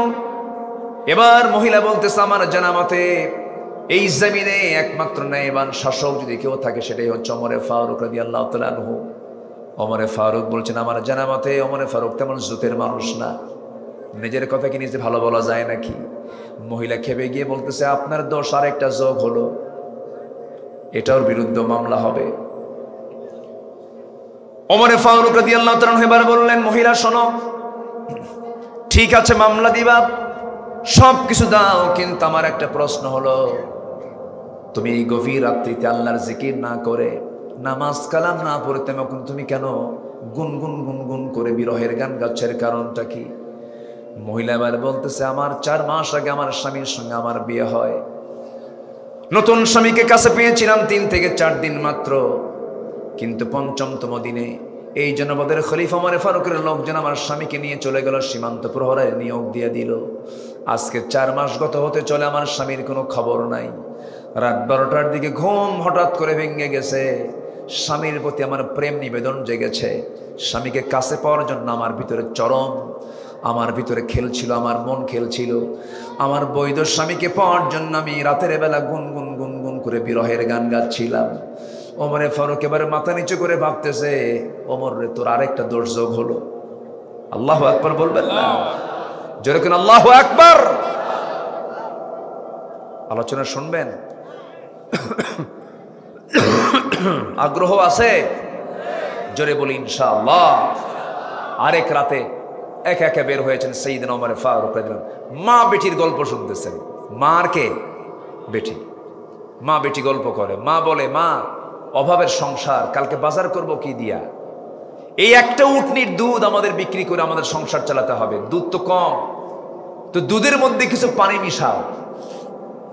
এবার মহিলা বলতেছে, আমার জানা মতে এই জমিনে একমাত্র ন্যায়বান শাসক যদি কেউ থাকে সেটাই হচ্ছে ওমরে ফারুক রাদিয়াল্লাহু তাআলা আনহু। ওমরে ফারুক বলছেন, আমার জানা মতে ওমরে ফারুক তেমন জুতের মানুষ না। নিজের কথা কি নিজে ভালো বলা যায় নাকি? মহিলা খেপে গিয়ে বলতেছে, আপনার দোষ আর একটা যোগ হলো, এটার বিরুদ্ধে মামলা হবে। ওমরে ফারুক রাদিয়াল্লাহু তাআলা আনহু এবার বললেন, মহিলা শোনো, ঠিক আছে মামলা দিবা, সব কিছু দাও, কিন্তু আমার একটা প্রশ্ন হলো, তুমি এই গভীর রাত্রিতে আল্লাহর জিকির না করে, নামাজ কালাম না পড়তে তুমি কেন গুনগুন গুনগুন করে বিরহের গান গাচ্ছের কারণটা কি? মহিলা এবার বলতেছে, আমার 4 মাস আগে আমার স্বামীর সঙ্গে আমার বিয়ে হয়। নতুন স্বামীকে কাছে পেয়েছিলাম 3 থেকে 4 দিন মাত্র, কিন্তু 5মতম দিনে এই জনপদের খলিফা ওমর ফারুকের লোকজন আমার স্বামীকে নিয়ে চলে গেল, সীমান্ত প্রহরায় নিয়োগ দিয়ে দিল। আজকে 4 মাস গত হতে চলে, আমার স্বামীর কোনো খবর নাই। রাত 12টার দিকে ঘুম হঠাৎ করে ভেঙে গেছে। স্বামীর প্রতি আমার প্রেম নিবেদন জেগেছে। স্বামীকে কাছে পাওয়ার জন্য আমার ভিতরে আমার ভিতরে খেলছিল, আমার মন খেলছিল। আমার বৈধ স্বামীকে পাওয়ার জন্য আমি রাতের বেলা গুনগুন গুনগুন করে বিরহের গান গাচ্ছিলাম। ওমরে ফারুক এবারে মাথা নিচু করে ভাবতেছে, ওমর রে, তোর আরেকটা দোষ যোগ হলো। আল্লাহু আকবার বলবেন না? জোরে করে আল্লাহু আকবার। আলোচনা শুনবেন? আগ্রহ আছে? জোরে বলি ইনশাআল্লাহ। আরেক রাতে একা একা বের হয়েছেন সাইয়েদনা ওমর ফারুক রাদিয়াল্লাহু আনহু। মা বেটির গল্প শুনতেছেন। মার কে? বেটি। মা বেটি গল্প করে। মা বলে, মা, অভাবের সংসার, কালকে বাজার করব কি দিয়া? এই একটা উটনির দুধ আমাদের বিক্রি করে আমাদের সংসার চালাতে হবে। দুধ তো কম, তো দুধের মধ্যে কিছু পানি মিশাও।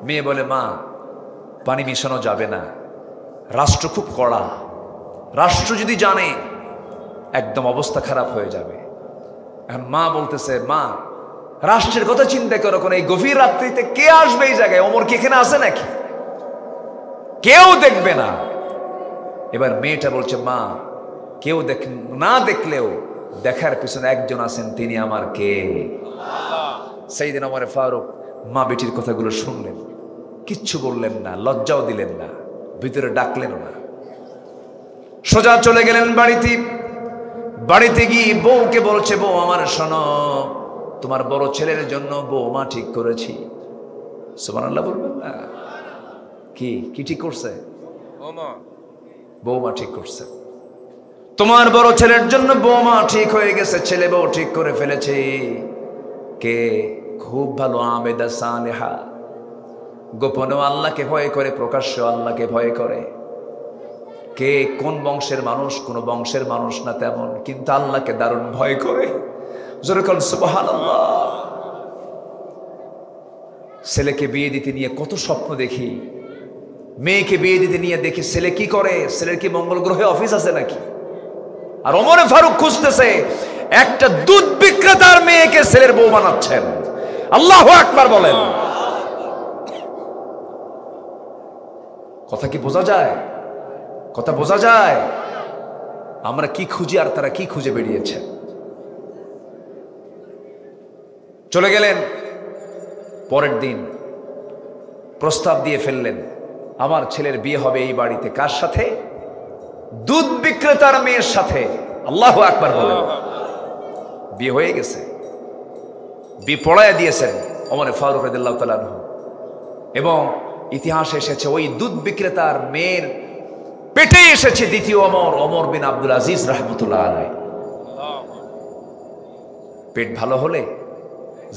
মেয়ে বলে, মা, পানি মিশানো যাবে না, রাষ্ট্র খুব কড়া, রাষ্ট্র যদি জানে একদম অবস্থা খারাপ হয়ে যাবে। এখন মা বলতেছে, মা, রাষ্ট্রের কথা চিন্তা করো, কোন এই গভীর রাত্রিতে কে আসবে এই জায়গায়? ওমর কি এখানে আছে নাকি? কেউ দেখবে না। এবার মেয়েটা বলছে, মা, কেউ না দেখলেও দেখার পিছনে একজন আছেন, তিনি আমার কে? সাইয়েদনা ওমর ফারুক মা বেটির কথাগুলো শুনলেন, কিচ্ছু বললেন না, লজ্জাও দিলেন না, ভিতরে ডাকলেন না, সোজা চলে গেলেন বাড়িতে। বাড়িতে গিয়ে বউকে বলছে, বউ আমার শোনো, তোমার বড় ছেলের জন্য বৌমা ঠিক করেছি। সুবহানাল্লাহ বলবেন না? কি কি ঠিক করছে? বৌমা ঠিক করছে। তোমার বড় ছেলের জন্য বৌমা ঠিক হয়ে গেছে, ছেলে বউ ঠিক করে ফেলেছে। কে? খুব ভালো আবেদা সালেহা, গোপনেও আল্লাহকে ভয় করে, প্রকাশ্য আল্লাহকে ভয় করে। কে? কোন বংশের মানুষ? কোন বংশের মানুষ না তেমন, কিন্তু আল্লাহকে দারুণ ভয় করে। জোরে বলেন সুবহানাল্লাহ। ছেলেকে বিয়ে দিতে নিয়ে কত স্বপ্ন দেখি, মেয়েকে বিয়ে দিতে নিয়ে দেখি ছেলে কি করে, ছেলের কি মঙ্গল গ্রহে অফিস আছে নাকি? আর ওমর ফারুক খুঁজতেছে একটা দুধ বিক্রেতার মেয়েকে ছেলের বউ বানাচ্ছেন। আল্লাহু আকবার বলেন। কথা কি বোঝা যায়? কথা বোঝা যায়? আমরা কি খুঁজি আর তারা কি খুঁজে বেরিয়েছে। চলে গেলেন। পরের দিন প্রস্তাব দিয়ে ফেললেন, আমার ছেলের বিয়ে হবে এই বাড়িতে। কার সাথে? দুধ বিক্রেতার মেয়ের সাথে। আল্লাহু আকবার বলেন। বিয়ে হয়ে গেছে, বিয়ে পড়ায় দিয়েছেন ওমর ফারুক রাদিয়াল্লাহু তাআলা আনহু। এবং ইতিহাসে এসেছে ওই দুধ বিক্রেতার মেয়ের পেটে এসেছে দ্বিতীয় ওমর বিন আব্দুল আজিজ রাহমাতুল্লাহ আলাইহি। পেট ভালো হলে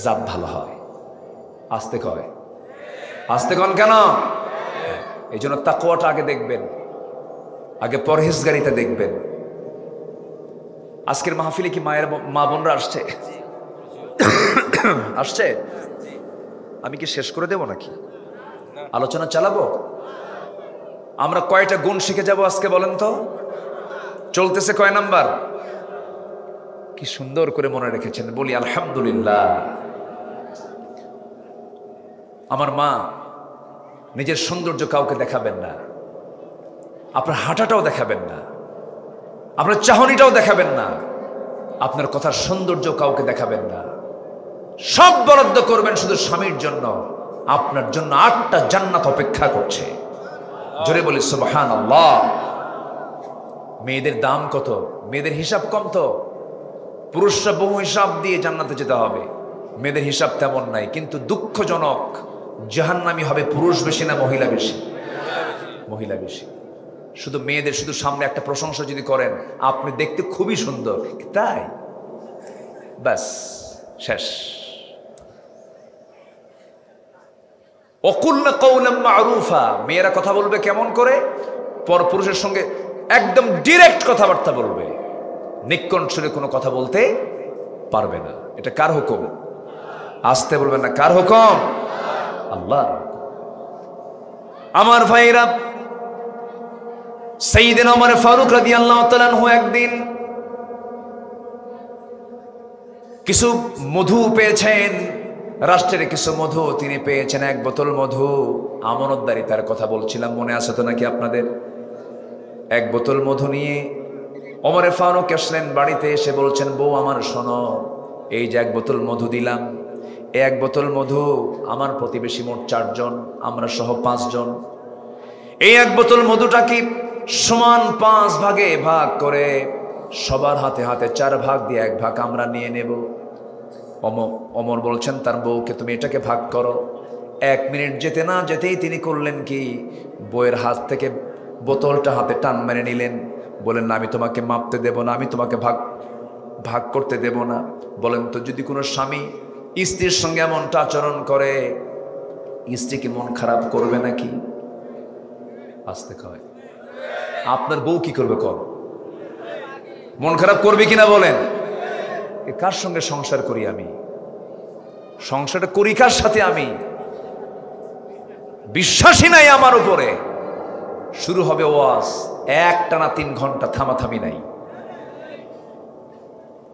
জাত ভালো হয়। আস্তে কয়, আস্তে কন কেন? এই জন্য তাকওয়াটা আগে দেখবেন, আগে পরহেজগারিতা দেখবেন। আজকের মাহফিলে কি মা বোনরা আসছে? আসছে? আমি কি শেষ করে দেব নাকি? আলোচনা চালাবো? আমরা কয়টা গুণ শিখে যাব আজকে বলেন তো? চলতেছে কয় নাম্বার? কি সুন্দর করে মনে রেখেছেন, বলি আলহামদুলিল্লাহ। আমার মা, নিজের সৌন্দর্য কাউকে দেখাবেন না, আপনার হাঁটাটাও দেখাবেন না, আপনার চাহনিটাও দেখাবেন না, আপনার কথার সৌন্দর্য কাউকে দেখাবেন না। সব বরাদ্দ করবেন শুধু স্বামীর জন্য। আপনার জন্য 8টা জান্নাত অপেক্ষা করছে। জোরে বলি সুবহানাল্লাহ। মেয়েদের দাম কত? মেয়েদের হিসাব কম তো। পুরুষরা বহু হিসাব দিয়ে জান্নাতে যেতে হবে, মেয়েদের হিসাব তেমন নাই। কিন্তু দুঃখজনক, জাহান্নামী হবে পুরুষ বেশি না মহিলা বেশি? মহিলা বেশি। শুধু মেয়েদের শুধু সামনে একটা প্রশংসা যদি করেন, আপনি দেখতে খুবই সুন্দর, তাই ব্যাস শেষ। ওয়াকুলনা কাওলাম মা'রুফা, মেয়েরা কথা বলবে কেমন করে? পরপুরুষের সঙ্গে একদম ডিরেক্ট কথাবার্তা বলবে, নিকণ্ঠে কোনো কথা বলতে পারবে না। এটা কার হুকুম? আসতে বলবেন না, কার হুকুম? আল্লাহ। আমার ভাইরা, সাইয়েদনা ওমর ফারুক রাদিয়াল্লাহু তাআলা আনহু একদিন কিছু মধু পেয়েছেন, রাষ্ট্রের কিছু মধু তিনি পেয়েছেন, এক বোতল মধু। আমানতদারিতার কথা বলছিলাম, মনে আছে তো নাকি আপনাদের? এক বোতল মধু নিয়ে ওমর ফারুক আসলেন বাড়িতে, এসে বলছেন, বউ আমার শোনো, এই যে এক বোতল মধু দিলাম, এই এক বোতল মধু আমার প্রতিবেশী মোট 4 জন, আমরা সহ 5 জন। এই এক বোতল মধুটা কি সমান 5 ভাগে ভাগ করে সবার হাতে হাতে 4 ভাগ দিয়ে 1 ভাগ আমরা নিয়ে নেব। ওমর বলছেন তার বউকে, তুমি এটাকে ভাগ করো। 1 মিনিট যেতে না যেতেই তিনি করলেন কি, বউয়ের হাত থেকে বোতলটা হাতে টান মেরে নিলেন। বলেন না, আমি তোমাকে মাপতে দেব না, আমি তোমাকে ভাগ করতে দেব না। বলেন তো, যদি কোনো স্বামী স্ত্রীর সঙ্গে এমনটা আচরণ করে, স্ত্রী কি মন খারাপ করবে নাকি? আসতে কয়, আপনার বউ কি করবে? মন খারাপ করবে কিনা বলেন? কার সঙ্গে সংসার করি আমি? সংসারটা করি কার সাথে? আমি বিশ্বাসী নাই আমার উপরে। শুরু হবে ওয়াজ, একটানা 3 ঘন্টা, থামাথামি নাই।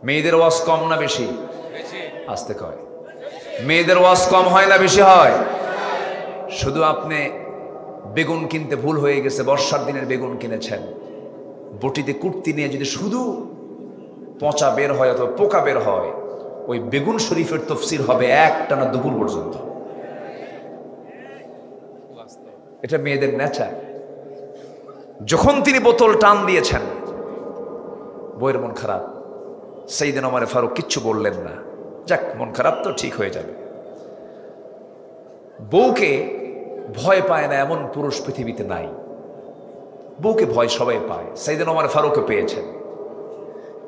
মেয়েদের ওয়াজ কম না বেশি? আসতে কয়, মেয়েদের ওয়াজ কম হয় না বেশি হয়? শুধু আপনি বেগুন কিনতে ভুল হয়ে গেছে, বর্ষার দিনের বেগুন কিনেছেন, বটিতে কুর্তি নিয়ে যদি শুধু পচা বের হয় অথবা পোকা বের হয়, ওই বেগুন শরীফের তফসির হবে একটানা দুপুর পর্যন্ত। এটা মেয়েদের নেচার। যখন তিনি বোতল টান দিয়েছেন, বউয়ের মন খারাপ। সাইয়েদনা ওমর ফারুক কিচ্ছু বললেন না, যাক মন খারাপ তো ঠিক হয়ে যাবে। বউকে ভয় পায় না এমন পুরুষ পৃথিবীতে নাই। বউকে ভয় সবাই পায়, সাইয়েদনা ওমর ফারুকও পেয়েছেন।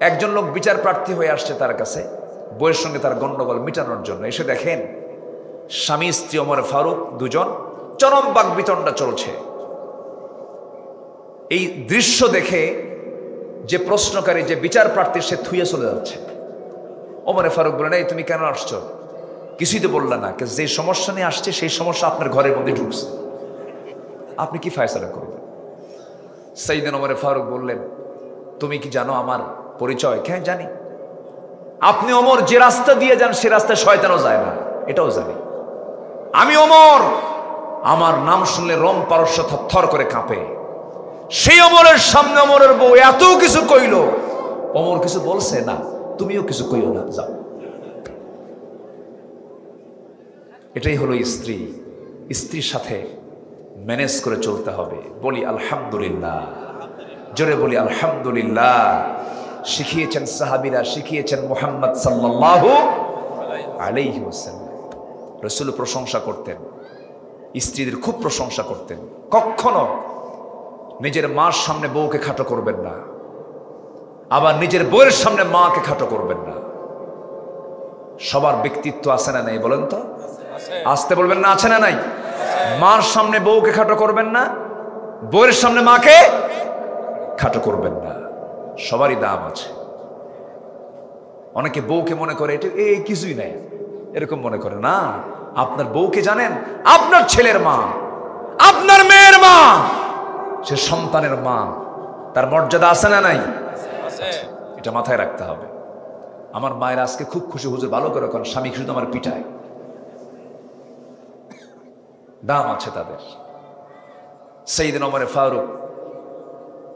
একজন লোক বিচার প্রার্থী হয়ে আসছে তার কাছে, বউয়ের সঙ্গে তার গন্ডগোল মিটানোর জন্য। এসে দেখেন স্বামী স্ত্রী ওমর ফারুক 2 জন চরম বাকবিতণ্ডা চলছে। এই দৃশ্য দেখে যে প্রশ্নকারী, যে বিচার প্রার্থী, সে থুয়ে চলে যাচ্ছে। ওমর ফারুক বলেন, এই তুমি কেন আসছো? কিছুই তো বললে না, যে সমস্যা নিয়ে আসছে সেই সমস্যা আপনার ঘরের মধ্যে ঢুকছে, আপনি কি ফয়সালা করবেন? সাইয়েদনা ওমর ফারুক বললেন, তুমি কি জানো আমার পরিচয়? হ্যাঁ জানি। আপনি ওমর যে রাস্তা দিয়ে যান সে রাস্তায় শয়তানও যায় না, এটাও জানি। আমি ওমর, আমার নাম শুনলে রোম পারস্য থরথর করে কাঁপে। সেই ওমরের সামনে ওমরের বউ এত কিছু কইল, ওমর কিছু বলছে না, তুমিও কিছু কইও না, যাও। এটাই হলো স্ত্রী। স্ত্রীর সাথে ম্যানেজ করে চলতে হবে। বলি আলহামদুলিল্লাহ, জোরে বলি আলহামদুলিল্লাহ। শিখিয়েছেন সাহাবীরা, শিখিয়েছেন মুহাম্মদ সাল্লাল্লাহু আলাইহি ওয়াসাল্লাম। রাসূল প্রশংসা করতেন, স্ত্রীদের খুব প্রশংসা করতেন। কখনো নিজের মার সামনে বউকে খাটো করবেন না, আবার নিজের বউয়ের সামনে মাকে খাটো করবেন না। সবার ব্যক্তিত্ব আছে না নাই বলেন তো? আসতে বলবেন না, আছে না নাই? মার সামনে বউকে খাটো করবেন না, বউয়ের সামনে মাকে খাটো করবেন না। সবারই দাম আছে। অনেকে বউকে মনে করে এটা এই কিছুই নাই, এরকম মনে করে না। আপনার বউকে জানেন, আপনার ছেলের মা, আপনার মেয়ের মা, সে সন্তানের মা, তার মর্যাদা আছে না নাই? এটা মাথায় রাখতে হবে। আমার মায়ের আজকে খুব খুশি, হুজুর ভালো করে, কারণ স্বামী শুধু আমার পিঠায়, দাম আছে তাদের। সাইয়েদনা ওমর ফারুক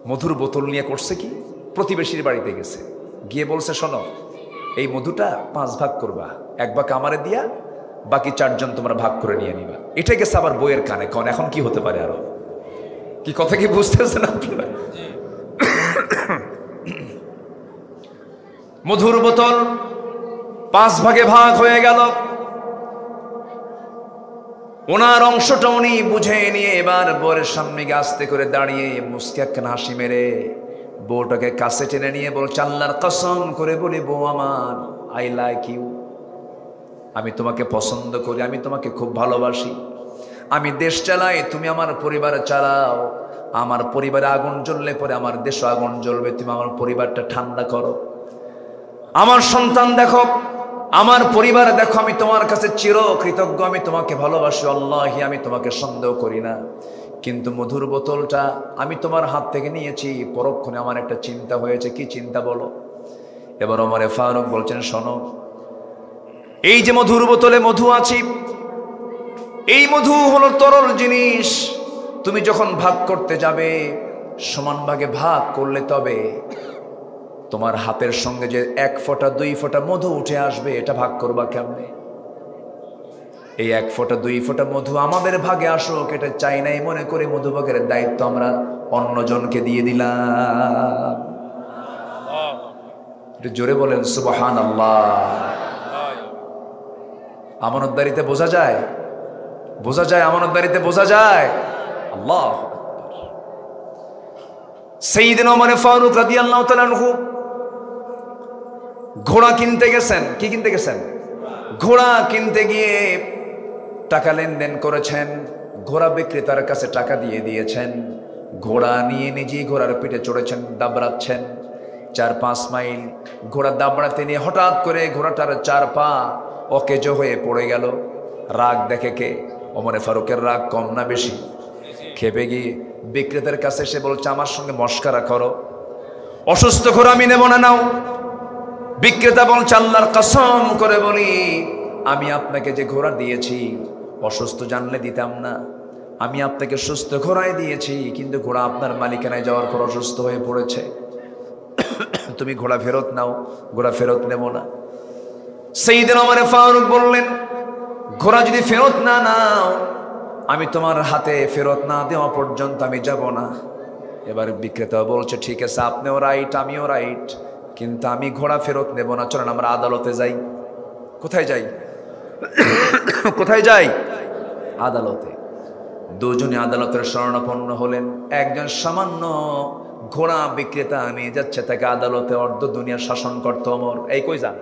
মধুর বোতল নিয়ে করছে কি, প্রতিবেশীর বাড়িতে গেছে, গিয়ে বলছে, শোনো এই মধুটা 5 ভাগ করবা, 1 ভাগ আমারে দিয়া, বাকি 4 জন তোমরা ভাগ করে নিয়ে নিবা। এটা গেছে আবার বইয়ের কানে। কন এখন কি হতে পারে? আরো কি কথা কি বুঝতেছেন আপনারা? মধুর বোতল 5 ভাগে ভাগ হয়ে গেল। ওনার অংশটা উনি বুঝে নিয়ে এবার বউয়ের সামনে গিয়ে আস্তে করে দাঁড়িয়ে মুস্কি একখানা হাসি মেরে বউটাকে কাছে টেনে নিয়ে বলছে, আল্লাহর কসম করে বলি বউ আমার, আই লাইক ইউ, আমি তোমাকে পছন্দ করি, আমি তোমাকে খুব ভালোবাসি। আমি দেশ চালাই, তুমি আমার পরিবার চালাও। আমার পরিবারে আগুন জ্বললে পরে আমার দেশে আগুন জ্বলবে, তুমি আমার পরিবারটা ঠান্ডা করো। আমার সন্তান দেখো, আমার পরিবার দেখো, আমি তোমার কাছে চির কৃতজ্ঞ, আমি তোমাকে ভালোবাসি, আল্লাহি আমি তোমাকে সন্দেহ করি না। কিন্তু মধুর বোতলটা আমি তোমার হাত থেকে নিয়েছি, পরক্ষণে আমার একটা চিন্তা হয়েছে। কি চিন্তা বলো? এবার ওমরে ফারুক বলছেন, শোনো, এই যে মধুর বোতলে মধু আছে, এই মধু হলো তরল জিনিস। তুমি যখন ভাগ করতে যাবে, সমান ভাগে ভাগ করলে তবে তোমার হাতের সঙ্গে যে 1 ফোঁটা 2 ফোঁটা মধু উঠে আসবে, এটা ভাগ করবা কেমনে? এই 1 ফোঁটা 2 ফোঁটা মধু আমাদের ভাগে আসুক, এটা চাই নাই মনে করে মধুভাগের দায়িত্ব আমরা অন্যজনকে দিয়ে দিলাম। একটু জোরে বলেন সুবহানাল্লাহ। আমানতদারিতে বোঝা যায়, বোঝা যায়, আমানতদারিতে বোঝা যায়। আল্লাহ সাইয়্যিদনা ওমর ফারুক রাদিয়াল্লাহু তাআলা আনহু ঘোড়া কিনতে গেছেন। কি কিনতে গেছেন? ঘোড়া কিনতে গিয়ে টাকা লেনদেন করেছেন, ঘোড়া বিক্রেতার কাছে টাকা দিয়ে দিয়েছেন। ঘোড়া নিয়ে নিজেই ঘোড়ার পিঠে চড়েছেন, দাবড়াচ্ছেন 4-5 মাইল। ঘোড়া দাবড়াতে নিয়ে হঠাৎ করে ঘোড়াটার 4 পা অকেজো হয়ে পড়ে গেল। রাগ দেখে কে? ওমরে ফারুকের রাগ কম না বেশি? খেপে গিয়ে বিক্রেতার কাছে এসে বলছে, আমার সঙ্গে মস্করা করো, অসুস্থ ঘোড়া আমি নেব না, নাও। বিক্রেতা বলছে, আল্লাহর কসম করে বলি, আমি আপনাকে যে ঘোড়া দিয়েছি অসুস্থ জানলে দিতাম না। আমি আপনাকে সুস্থ ঘোড়ায় দিয়েছি, কিন্তু ঘোড়া আপনার মালিকানায় যাওয়ার পর অসুস্থ হয়ে পড়েছে। তুমি ঘোড়া ফেরত নাও। ঘোড়া ফেরত নেব না। সাইয়্যিদনা ওমর ফারুক বললেন, ঘোড়া যদি ফেরত না নাও, আমি তোমার হাতে ফেরত না দেওয়া পর্যন্ত আমি যাব না। এবার বিক্রেতা বলছে, ঠিক আছে, আপনিও রাইট, আমিও রাইট, কিন্তু আমি ঘোড়া ফেরত নেব না। চলেন আমরা আদালতে যাই। কোথায় যাই? কোথায় যাই? আদালতে। দুজনে আদালতের শরণাপন্ন হলেন। একজন সামান্য ঘোড়া বিক্রেতা নিয়ে যাচ্ছে তাকে আদালতে, অর্ধ দুনিয়া শাসন করতে ওমর। এই কই যান?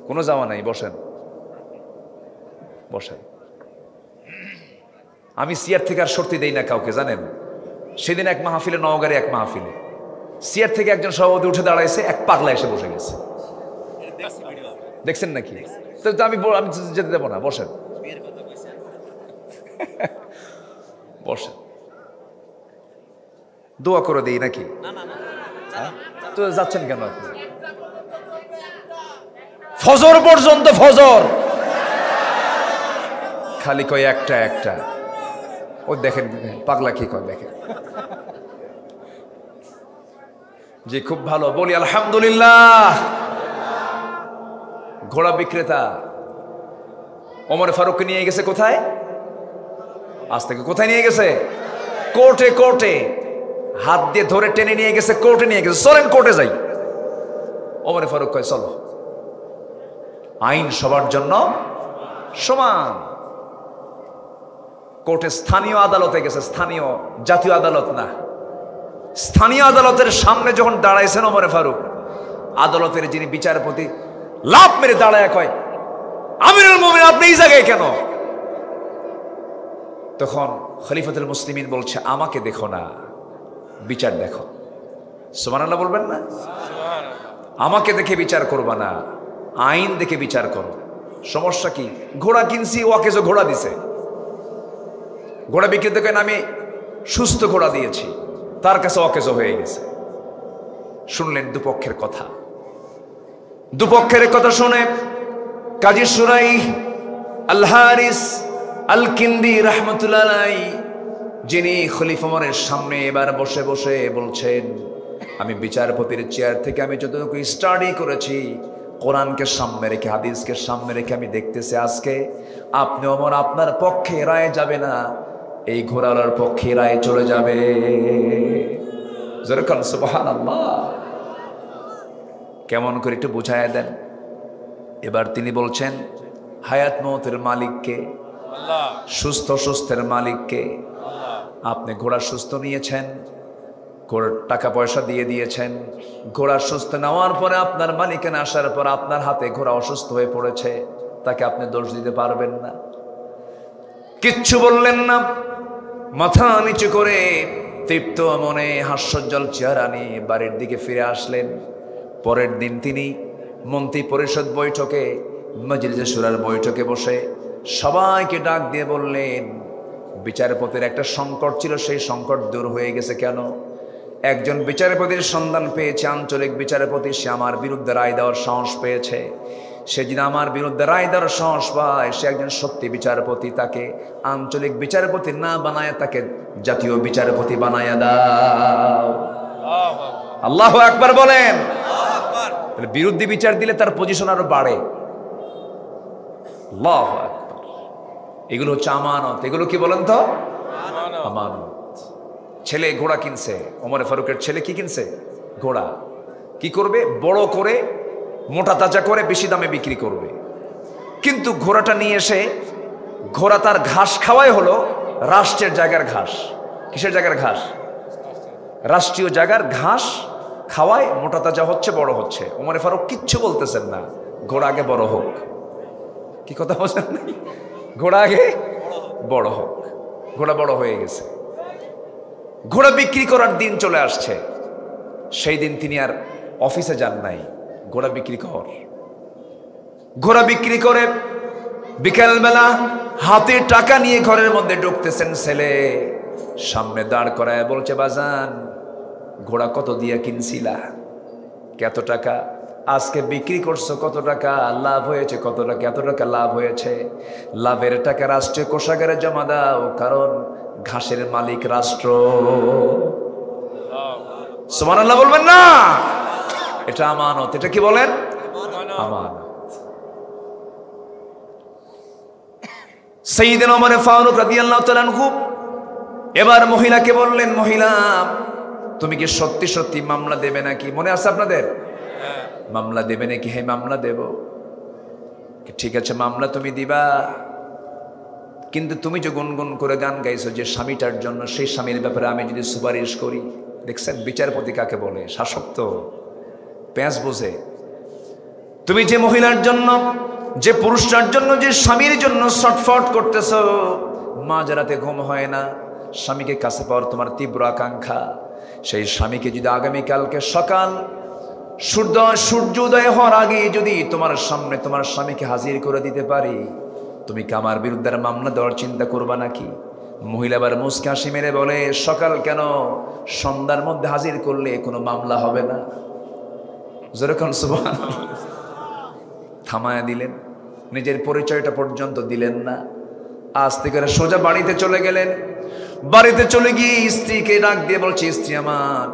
কোনো যাওয়া নাই, বসেন বসেন। আমি সিয়ার থেকে আর সরতে দেই না কাউকে, জানেন। সেদিন এক মাহফিলে, নওগাঁরে এক মাহফিলে, সিয়ার থেকে একজন সভাপতি উঠে দাঁড়াইছে, এক পাগলা এসে বসে গেছে। দেখছেন নাকি? তো আমি যেতে দেবো না, বসেন বসেন। দোয়া করে দিই নাকি? তো যাচ্ছেন কেন আপনি? ফজর পর্যন্ত, ফজর খালি কয় একটা একটা। ও দেখেন পাগলা কি কয়, দেখেন। জি খুব ভালো, বলি আলহামদুলিল্লাহ। ঘোড়া বিক্রেতা ওমর ফারুককে নিয়ে গেছে কোথায়? আজ থেকে কোথায় নিয়ে গেছে? কোর্টে। কোর্টে হাত দিয়ে ধরে টেনে নিয়ে গেছে, কোর্টে নিয়ে গেছে। চলেন কোর্টে যাই। ওমর ফারুক কয়, চলো। আইন সবার জন্য সমান। কোর্টে, স্থানীয় আদালতে গেছে, স্থানীয়, জাতীয় আদালত না। স্থানীয় আদালতের সামনে যখন দাঁড়াইছেন ওমর ফারুক, আদালতের যিনি বিচারপতি লাফ মেরে দাঁড়ায় কয়, আমিরুল মুমিনিন আপনি এই জায়গায় কেন? তখন খলিফাতুল মুসলিমিন বলছে, আমাকে দেখো না, বিচার দেখো। সুবহানাল্লাহ বলবেন না? আমাকে দেখে বিচার করবা না, আইন দেখে বিচার করো। সমস্যা কি? ঘোড়া কিনছি, ওকে যে ঘোড়া দিছে। ঘোড়া বিক্রেতাকে আমি সুস্থ ঘোড়া দিয়েছি, তার কাছে অকেজ হয়ে গেছে। শুনলেন দুপক্ষের কথা। দুপক্ষের কথা শুনে কাজী সুরাই আল হারিস আল কিন্দি রাহমাতুল্লাহ আলাইহি, যিনি খলিফা ওমরের সামনে এবার বসে বসে বলছেন, আমি বিচারপতির চেয়ার থেকে আমি যতটুকু স্টাডি করেছি, কোরআনকে সামনে রেখে, হাদিসকে সামনে রেখে আমি দেখতেছি আজকে আপনি ওমর আপনার পক্ষে রায় যাবে না, এই ঘোড়ার পক্ষে রায় চলে যাবে। যেরকম সুবহানাল্লাহ। কেমন করে একটু বুঝায় দেন। এবার তিনি বলছেন, হায়াত মওতের মালিককে, সুস্থের মালিককে। আপনি ঘোড়া সুস্থ নিয়েছেন, ঘোড়ার টাকা পয়সা দিয়ে দিয়েছেন। ঘোড়া সুস্থ নেওয়ার পরে আপনার মালিকানা আসার পর আপনার হাতে ঘোড়া অসুস্থ হয়ে পড়েছে, তাকে আপনি দোষ দিতে পারবেন না। কিচ্ছু বললেন না, মাথা নিচু করে তৃপ্ত মনে হাস্যোজ্জ্বল চেহারা নিয়ে বাড়ির দিকে ফিরে আসলেন। পরের দিন তিনি মন্ত্রী পরিষদ বৈঠকে, মজলিসে শুরার বৈঠকে বসে সবাইকে ডাক দিয়ে বললেন, বিচারপতির একটা সংকট ছিল, সেই সংকট দূর হয়ে গেছে। কেন? একজন বিচারপতির সন্ধান পেয়েছে, আঞ্চলিক বিচারপতি, সে আমার বিরুদ্ধে রায় দেওয়ার সাহস পেয়েছে। সে যদি আমার বিরুদ্ধে রায় দেওয়ার সাহস পায়, সে একজন সত্যি বিচারপতি, তাকে আঞ্চলিক বিচারপতি না বানায় তাকে জাতীয় বিচারপতি বানায়া দাও। আল্লাহু আকবার বলেন। বিরুদ্ধে বিচার দিলে তার পজিশন আরো বাড়ে। আল্লাহু আকবার। এগুলো হচ্ছে আমানত। এগুলো কি বলেন তো? আমানত। ছেলে ঘোড়া কিনছে, ওমর ফারুকের ছেলে কি কিনছে? ঘোড়া। কি করবে? বড় করে মোটা তাজা করে বেশি দামে বিক্রি করবে। কিন্তু ঘোড়াটা নিয়ে এসে ঘোড়া তার ঘাস খাওয়াই হলো রাষ্ট্রের জায়গার ঘাস। কিসের জায়গার ঘাস? রাষ্ট্রীয় জায়গার ঘাস খাওয়ায় মোটা তাজা হচ্ছে, বড় হচ্ছে। ওমর ফারুক কিচ্ছু বলতেছেন না, ঘোড়া আগে বড় হোক। কি কথা বলছেন? ঘোড়া আগে বড় হোক। ঘোড়া বড় হয়ে গেছে, ঘোড়া বিক্রি করার দিন চলে আসছে। সেই দিন তিনি আর অফিসে যান নাই, ঘোড়া বিক্রি কর। ঘোড়া বিক্রি করে বিকেলবেলা হাতে টাকা নিয়ে ঘরের মধ্যে ঢুকতেছেন। ছেলে সামনে দাঁড় করায় বলছে, বাজান ঘোড়া কত দিয়ে কিনছিলা? কত টাকা? আজকে বিক্রি করছো কত টাকা? লাভ হয়েছে কত টাকা? এত টাকা লাভ হয়েছে। লাভের টাকা রাষ্ট্রীয় কোষাগারে জমা দাও, কারণ ঘাসের মালিক রাষ্ট্র। সুবহানাল্লাহ বলবেন না? এটা আমানত। এটা কি বলেন? আমানত। সাইয়েদনা ওমর ফারুক রাদিয়াল্লাহু তাআলা আনহু এবার মহিলাকে বললেন, মহিলা তুমি কি সত্যি সত্যি মামলা দেবে নাকি? মনে আছে আপনাদের? মামলা দেবে নাকি? হ্যাঁ মামলা দেব। ঠিক আছে মামলা তুমি দিবা, কিন্তু তুমি যে গুনগুন করে গান গাইছো যে স্বামীটার জন্য, সেই স্বামীর ব্যাপারে আমি যদি সুপারিশ করি। দেখছেন বিচারপতি কাকে বলে? শাসক তো পেঁচ বোঝে। তুমি যে মহিলার জন্য, যে পুরুষটার জন্য, যে স্বামীর জন্য ছটফট করতেছ, মাঝরাতে ঘুম হয় না, স্বামীকে কাছে পাওয়ার তোমার তীব্র আকাঙ্ক্ষা, সেই স্বামীকে যদি আগামীকালকে সকাল সূর্যোদয় হওয়ার আগে যদি তোমার সামনে তোমার স্বামীকে হাজির করে দিতে পারি, তুমি কি আমার বিরুদ্ধে মামলা দেওয়ার চিন্তা করবা নাকি? মহিলা আবার মুচকি হাসি মেরে বলে, সকাল কেন, সন্ধ্যার মধ্যে হাজির করলে কোনো মামলা হবে না। যেরকম সুবহানাল্লাহ। থামায়া দিলেন, নিজের পরিচয়টা পর্যন্ত দিলেন না। আস্তে করে সোজা বাড়িতে চলে গেলেন। বাড়িতে চলে গিয়ে স্ত্রীকে ডাক দিয়ে বলছে, স্ত্রী আমার।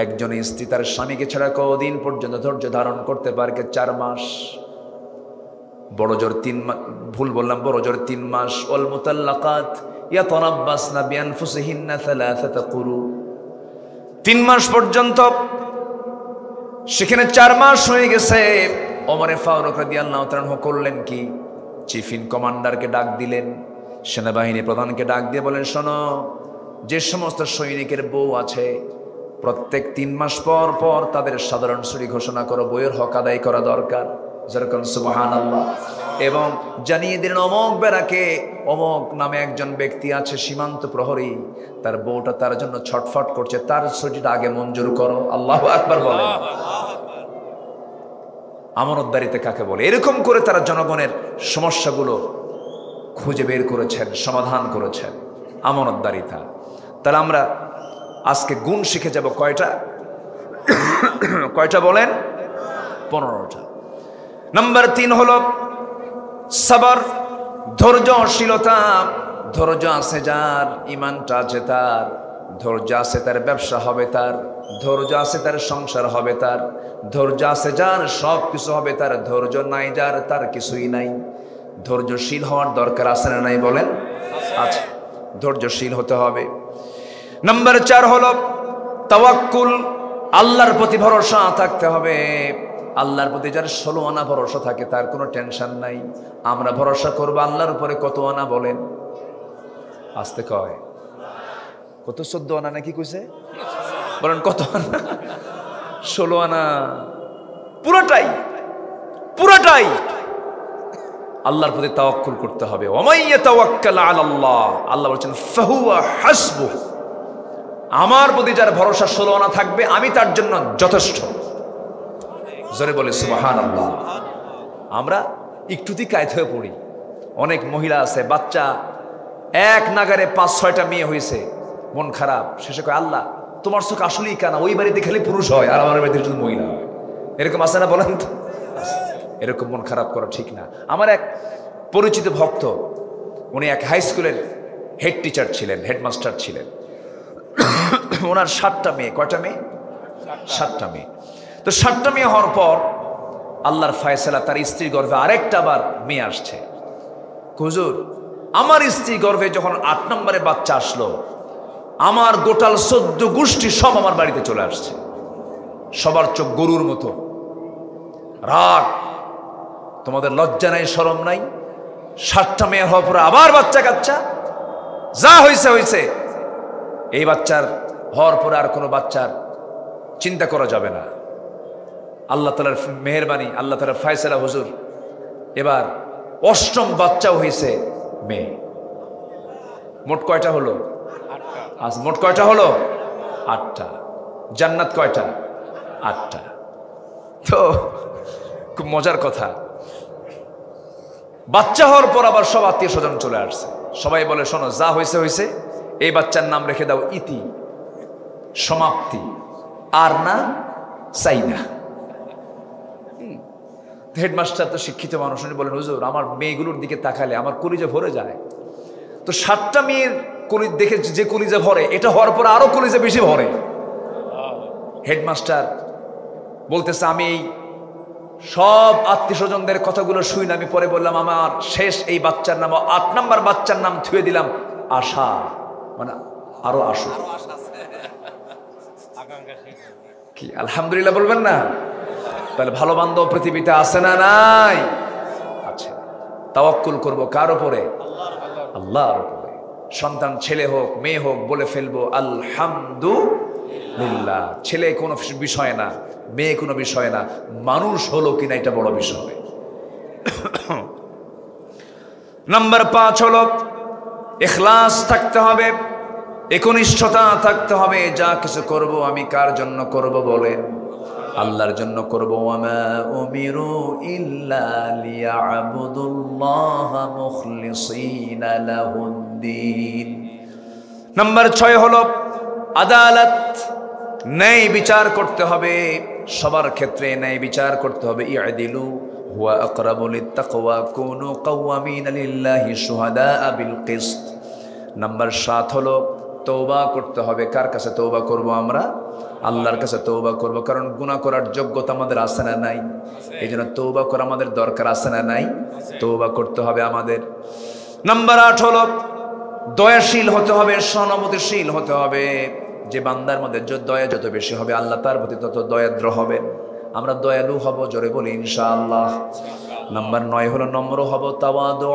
একজন স্ত্রী তার স্বামীকে ছাড়া কদিন পর্যন্ত ধৈর্য ধারণ করতে পারে? 4 মাস। বড় জোর 3 মাস, ভুল বললাম, বড় জোর 3 মাস। ওয়াল মুতাল্লাকাত ইয়াতারাব্বাসনা বিআনফুসিহিন্না 3 কুরু। 3 মাস পর্যন্ত, সেখানে 4 মাস হয়ে গেছে। ওমর ফারুক রাদিয়াল্লাহু তাআলা করলেন কি? চিফ ইন কমান্ডারকে ডাক দিলেন, সেনাবাহিনী প্রধানকে ডাক দিয়ে বলেন, শোনো, যে সমস্ত সৈনিকের বউ আছে প্রত্যেক 3 মাস পর পর তাদের সাধারণ ছুটি ঘোষণা করো, বইয়ের হক আদায় করা দরকার। যেরকম সুবহানাল্লাহ। এবং জানিয়ে দিলেন, অমক বেড়াকে অমক নামে একজন ব্যক্তি আছে, সীমান্ত প্রহরী, তার বউটা তার জন্য ছটফট করছে, তার ছুটিটা আগে মঞ্জুর করো। আল্লাহু আকবার বলেন। আমানতদারিতে কাকে বলে? এরকম করে তারা জনগণের সমস্যাগুলো খুঁজে বের করেছেন, সমাধান করেছেন। আমানতদারিতা। তাহলে আমরা আজকে গুণ শিখে যাব কয়টা? কয়টা বলেন? 15টা। নাম্বার 3 হলো সবর, ধৈর্যশীলতা। ধৈর্য আছে যার, ইমানটা আছে তার, ধৈর্য আছে তার, ব্যবসা হবে তার, ধৈর্য আছে তার, সংসার হবে তার, ধৈর্য আছে যার, সব কিছু হবে তার, ধৈর্য নাই যার, তার কিছুই নাই। ধৈর্যশীল হওয়ার দরকার আছে না নাই বলেন? আচ্ছা, ধৈর্যশীল হতে হবে। নাম্বার 4 হলো তাওয়াক্কুল, আল্লাহর প্রতি ভরসা থাকতে হবে। আল্লাহর প্রতি যার 16 আনা ভরসা থাকে তার কোনো টেনশন নাই। আমরা ভরসা করবো আল্লাহর উপরে কত আনা বলেন? আসতে কয় কত? 14 আনা নাকি কইছে? বলেন কত আনা? 16 আনা। পুরোটাই পুরোটাই আল্লাহর প্রতি তাওয়াক্কুল করতে হবে। ওয়ামাই ইয়াতাওয়াক্কাল আলাল্লাহ, আল্লাহ বলেছেন ফাহুয়া হাসবুহ, আমার প্রতি যার ভরসা ষোলনা থাকবে আমি তার জন্য যথেষ্ট। জোরে বলে সুবহানাল্লাহ। আমরা একটুতেই কায়েত হয়ে পড়ি। অনেক মহিলা আছে, বাচ্চা এক নাগারে 5-6টা মেয়ে হয়েছে, মন খারাপ, শেষে কয় আল্লাহ তোমার চোখ আসলেই কানা, ওই বাড়িতে খালি পুরুষ হয় আর আমার বাড়িতে শুধু মহিলা হয়। এরকম আছে না বলেন তো? এরকম মন খারাপ করা ঠিক না। আমার এক পরিচিত ভক্ত, উনি এক হাই স্কুলের হেড টিচার ছিলেন, হেডমাস্টার ছিলেন। ওনার 7টা মেয়ে। কয়টা মেয়ে? 7টা মেয়ে। তো 7টা মেয়ে হওয়ার পর আল্লাহর ফয়সালা, তার স্ত্রীর গর্ভে আরেকটা আবার মেয়ে আসছে। হুজুর, আমার স্ত্রী গর্ভে যখন 8 নম্বরে বাচ্চা আসলো, আমার গোটাল 14 গোষ্ঠী সব আমার বাড়িতে চলে আসছে। সবার চোখ গরুর মতো রাগ। তোমাদের লজ্জা নাই, শরম নাই? 7টা মেয়ে হওয়ার পরে আবার বাচ্চা কাচ্চা, যা হয়েছে হয়েছে। এই বাচ্চার হওয়ার পরে আর কোনো বাচ্চার চিন্তা করা যাবে না। আল্লাহ তাআলার মেহেরবানি, আল্লাহ তাআলার ফয়সালা। হুজুর, এবার 8ম বাচ্চাও হয়েছে মেয়ে। মোট কয়টা হলো? 8টা। আজ মোট কয়টা হলো? 8টা। জান্নাত কয়টা? 8টা। তো খুব মজার কথা, বাচ্চা হওয়ার পর আবার সব আত্মীয় স্বজন চলে আসছে। সবাই বলে শোনো, যা হয়েছে হয়েছে, এই বাচ্চার নাম রেখে দাও ইতি, সমাপ্তি, আর না চাই না। হেডমাস্টার তো শিক্ষিত মানুষ, উনি বলেন হুজুর আমার মেয়েগুলোর দিকে তাকালে আমার কলিজা ভরে যায়। তো 7টা মেয়ের দেখে যে কলিজা ভরে, এটা হওয়ার পর আরো কলিজা বেশি ভরে। হেডমাস্টার বলতেছে আমি এই সব আত্মীয় স্বজনদের কথাগুলো শুই না, আমি পরে বললাম আমার শেষ এই বাচ্চার নাম, 8 নম্বর বাচ্চার নাম থুয়ে দিলাম আশা, মানে আরো আসো। কি আলহামদুলিল্লাহ বলবেন না? তাহলে ভালো বান্ধব পৃথিবীতে আছে না নাই? আচ্ছা, তাওয়াক্কুল করব কার উপরে? আল্লাহর উপরে। সন্তান ছেলে হোক মেয়ে হোক বলে ফেলবো আলহামদুলিল্লাহ। ছেলে কোনো বিষয় না, মেয়ে কোনো বিষয় না, মানুষ হলো কিনা এটা বড় বিষয়। নাম্বার 5 হলো ইখলাস থাকতে হবে, একনিষ্ঠতা থাকতে হবে। যা কিছু করব আমি কার জন্য করব বলেন? আল্লাহর জন্য করব। ওয়ামা উমিরু ইল্লা লিয়াবুদুল্লাহা মুখলিসিনা লাহুদ্দিন। নাম্বার 6 হলো আদালত, ন্যায় বিচার করতে হবে। সবার ক্ষেত্রে ন্যায় বিচার করতে হবে। ইআদিলু হুয়া আকরাবু লিত্তাকওয়া কুনু কাওয়ামিনা লিল্লাহি শুহাদা বিল কিসত। নাম্বার 7 হলো তওবা করতে হবে। কার কাছে তওবা করব আমরা? আল্লাহর কাছে তওবা করব। কারণ গুনাহ করার যোগ্যতা আমাদের আছে না নাই? এই জন্য তওবা করা আমাদের দরকার আছে না নাই? তওবা করতে হবে আমাদের। নাম্বার 8 হলো দয়াশীল হতে হবে, সহানুভূতিশীল হতে হবে। যে বান্দার মধ্যে দয়া যত বেশি হবে, আল্লাহ তার প্রতি তত দয়াদ্র হবেন। আমরা দয়ালু হব, জোরে বলি ইনশাআল্লাহ। নাম্বার 9 হলো নম্র হব, তাওয়াদু।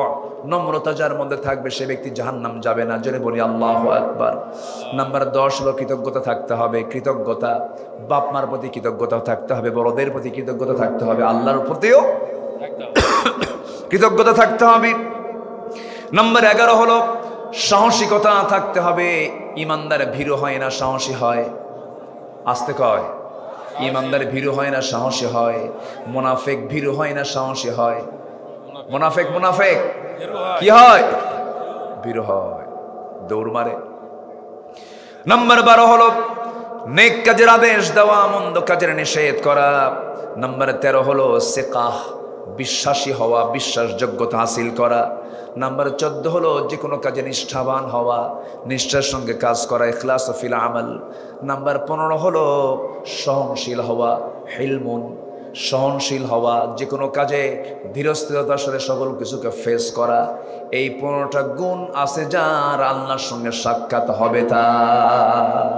নম্রতা যার মধ্যে থাকবে সে ব্যক্তি জাহান্নাম যাবে না, জোরে বলি আল্লাহু আকবার। নাম্বার 10 হলো কৃতজ্ঞতা থাকতে হবে। কৃতজ্ঞতা, বাপ মার প্রতি কৃতজ্ঞতা থাকতে হবে, বড়দের প্রতি কৃতজ্ঞতা থাকতে হবে, আল্লাহর প্রতিও কৃতজ্ঞতা থাকতে হবে। নাম্বার 11 হলো সাহসিকতা থাকতে হবে। ইমানদার ভীরু হয় না, সাহসী হয়। আস্তে কয়, ইমানদার ভীরু হয় না, সাহসী হয়। মুনাফিক ভীরু হয় না, সাহসী হয়। মুনাফিক কি হয়? ভীরু হয়, দৌড় মারে। নাম্বার 12 হলো নেক কাজের আদেশ দেওয়া, মন্দ কাজের নিষেধ করা। নাম্বার 13 হলো সিকাহ, বিশ্বাসী হওয়া, বিশ্বাসযোগ্যতা হাসিল করা। নাম্বার 14 হলো যে কোনো কাজে নিষ্ঠাবান হওয়া, নিষ্ঠার সঙ্গে কাজ করা, ইখলাস ফিল আমল। নাম্বার 15 হলো সহনশীল হওয়া, হিলমুন, সহনশীল হওয়া, যে কোনো কাজে ধীরস্থিরতার সাথে সকল কিছুকে ফেস করা। এই 15টা গুণ আছে যার আল্লাহর সঙ্গে সাক্ষাৎ হবে তার।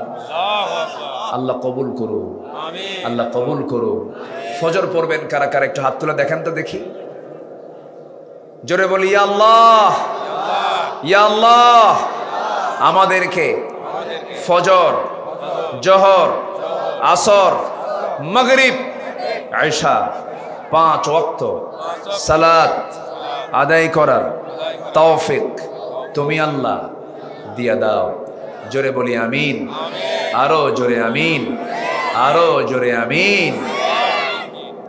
আল্লাহ কবুল করুন, আল্লাহ কবুল করুন। ফজর পড়বেন কারা কারা একটু হাত তুলে দেখেন তো দেখি, জোরে বলি ইয়া আল্লাহ, ইয়া আল্লাহ। আমাদেরকে ফজর, জোহর, আসর, মাগরিব, ইশা 5 ওয়াক্ত সালাত আদায় করার তৌফিক তুমি আল্লাহ দিয়া দাও। জোরে বলি আমিন, আরো জোরে আমিন, আরো জোরে আমিন।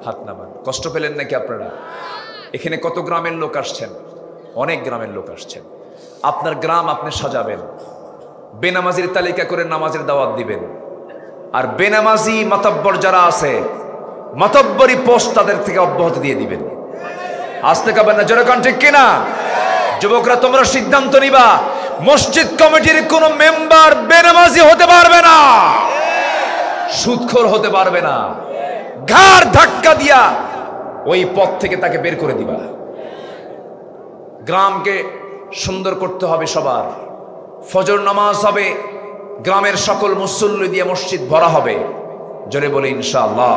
হাত নামান। কষ্ট পেলেন নাকি আপনারা? এখানে কত গ্রামের লোক আসছেন? অনেক গ্রামের লোক আসছেন। আপনার গ্রাম আপনি সাজাবেন, বেনামাজির তালিকা করে নামাজের দাওয়াত দিবেন, আর বেনামাজি মাতব্বর যারা আছে মাতব্বরি পোস্ট তাদের থেকে অব্যাহতি দিয়ে দিবেন। আসতে কাবেন না, জোরে কোন ঠিক কিনা? যুবকরা তোমরা সিদ্ধান্ত নিবা, মসজিদ কমিটির কোন মেম্বার বেনামাজি হতে পারবে না, সুদখোর হতে পারবে না। ঘাড় ধাক্কা দিয়া ওই পথ থেকে তাকে বের করে দিবা। গ্রামকে সুন্দর করতে হবে সবার। ফজর নামাজ হবে, গ্রামের সকল মুসল্লি দিয়ে মসজিদ ভরা হবে। জোরে বলে ইনশাআল্লাহ।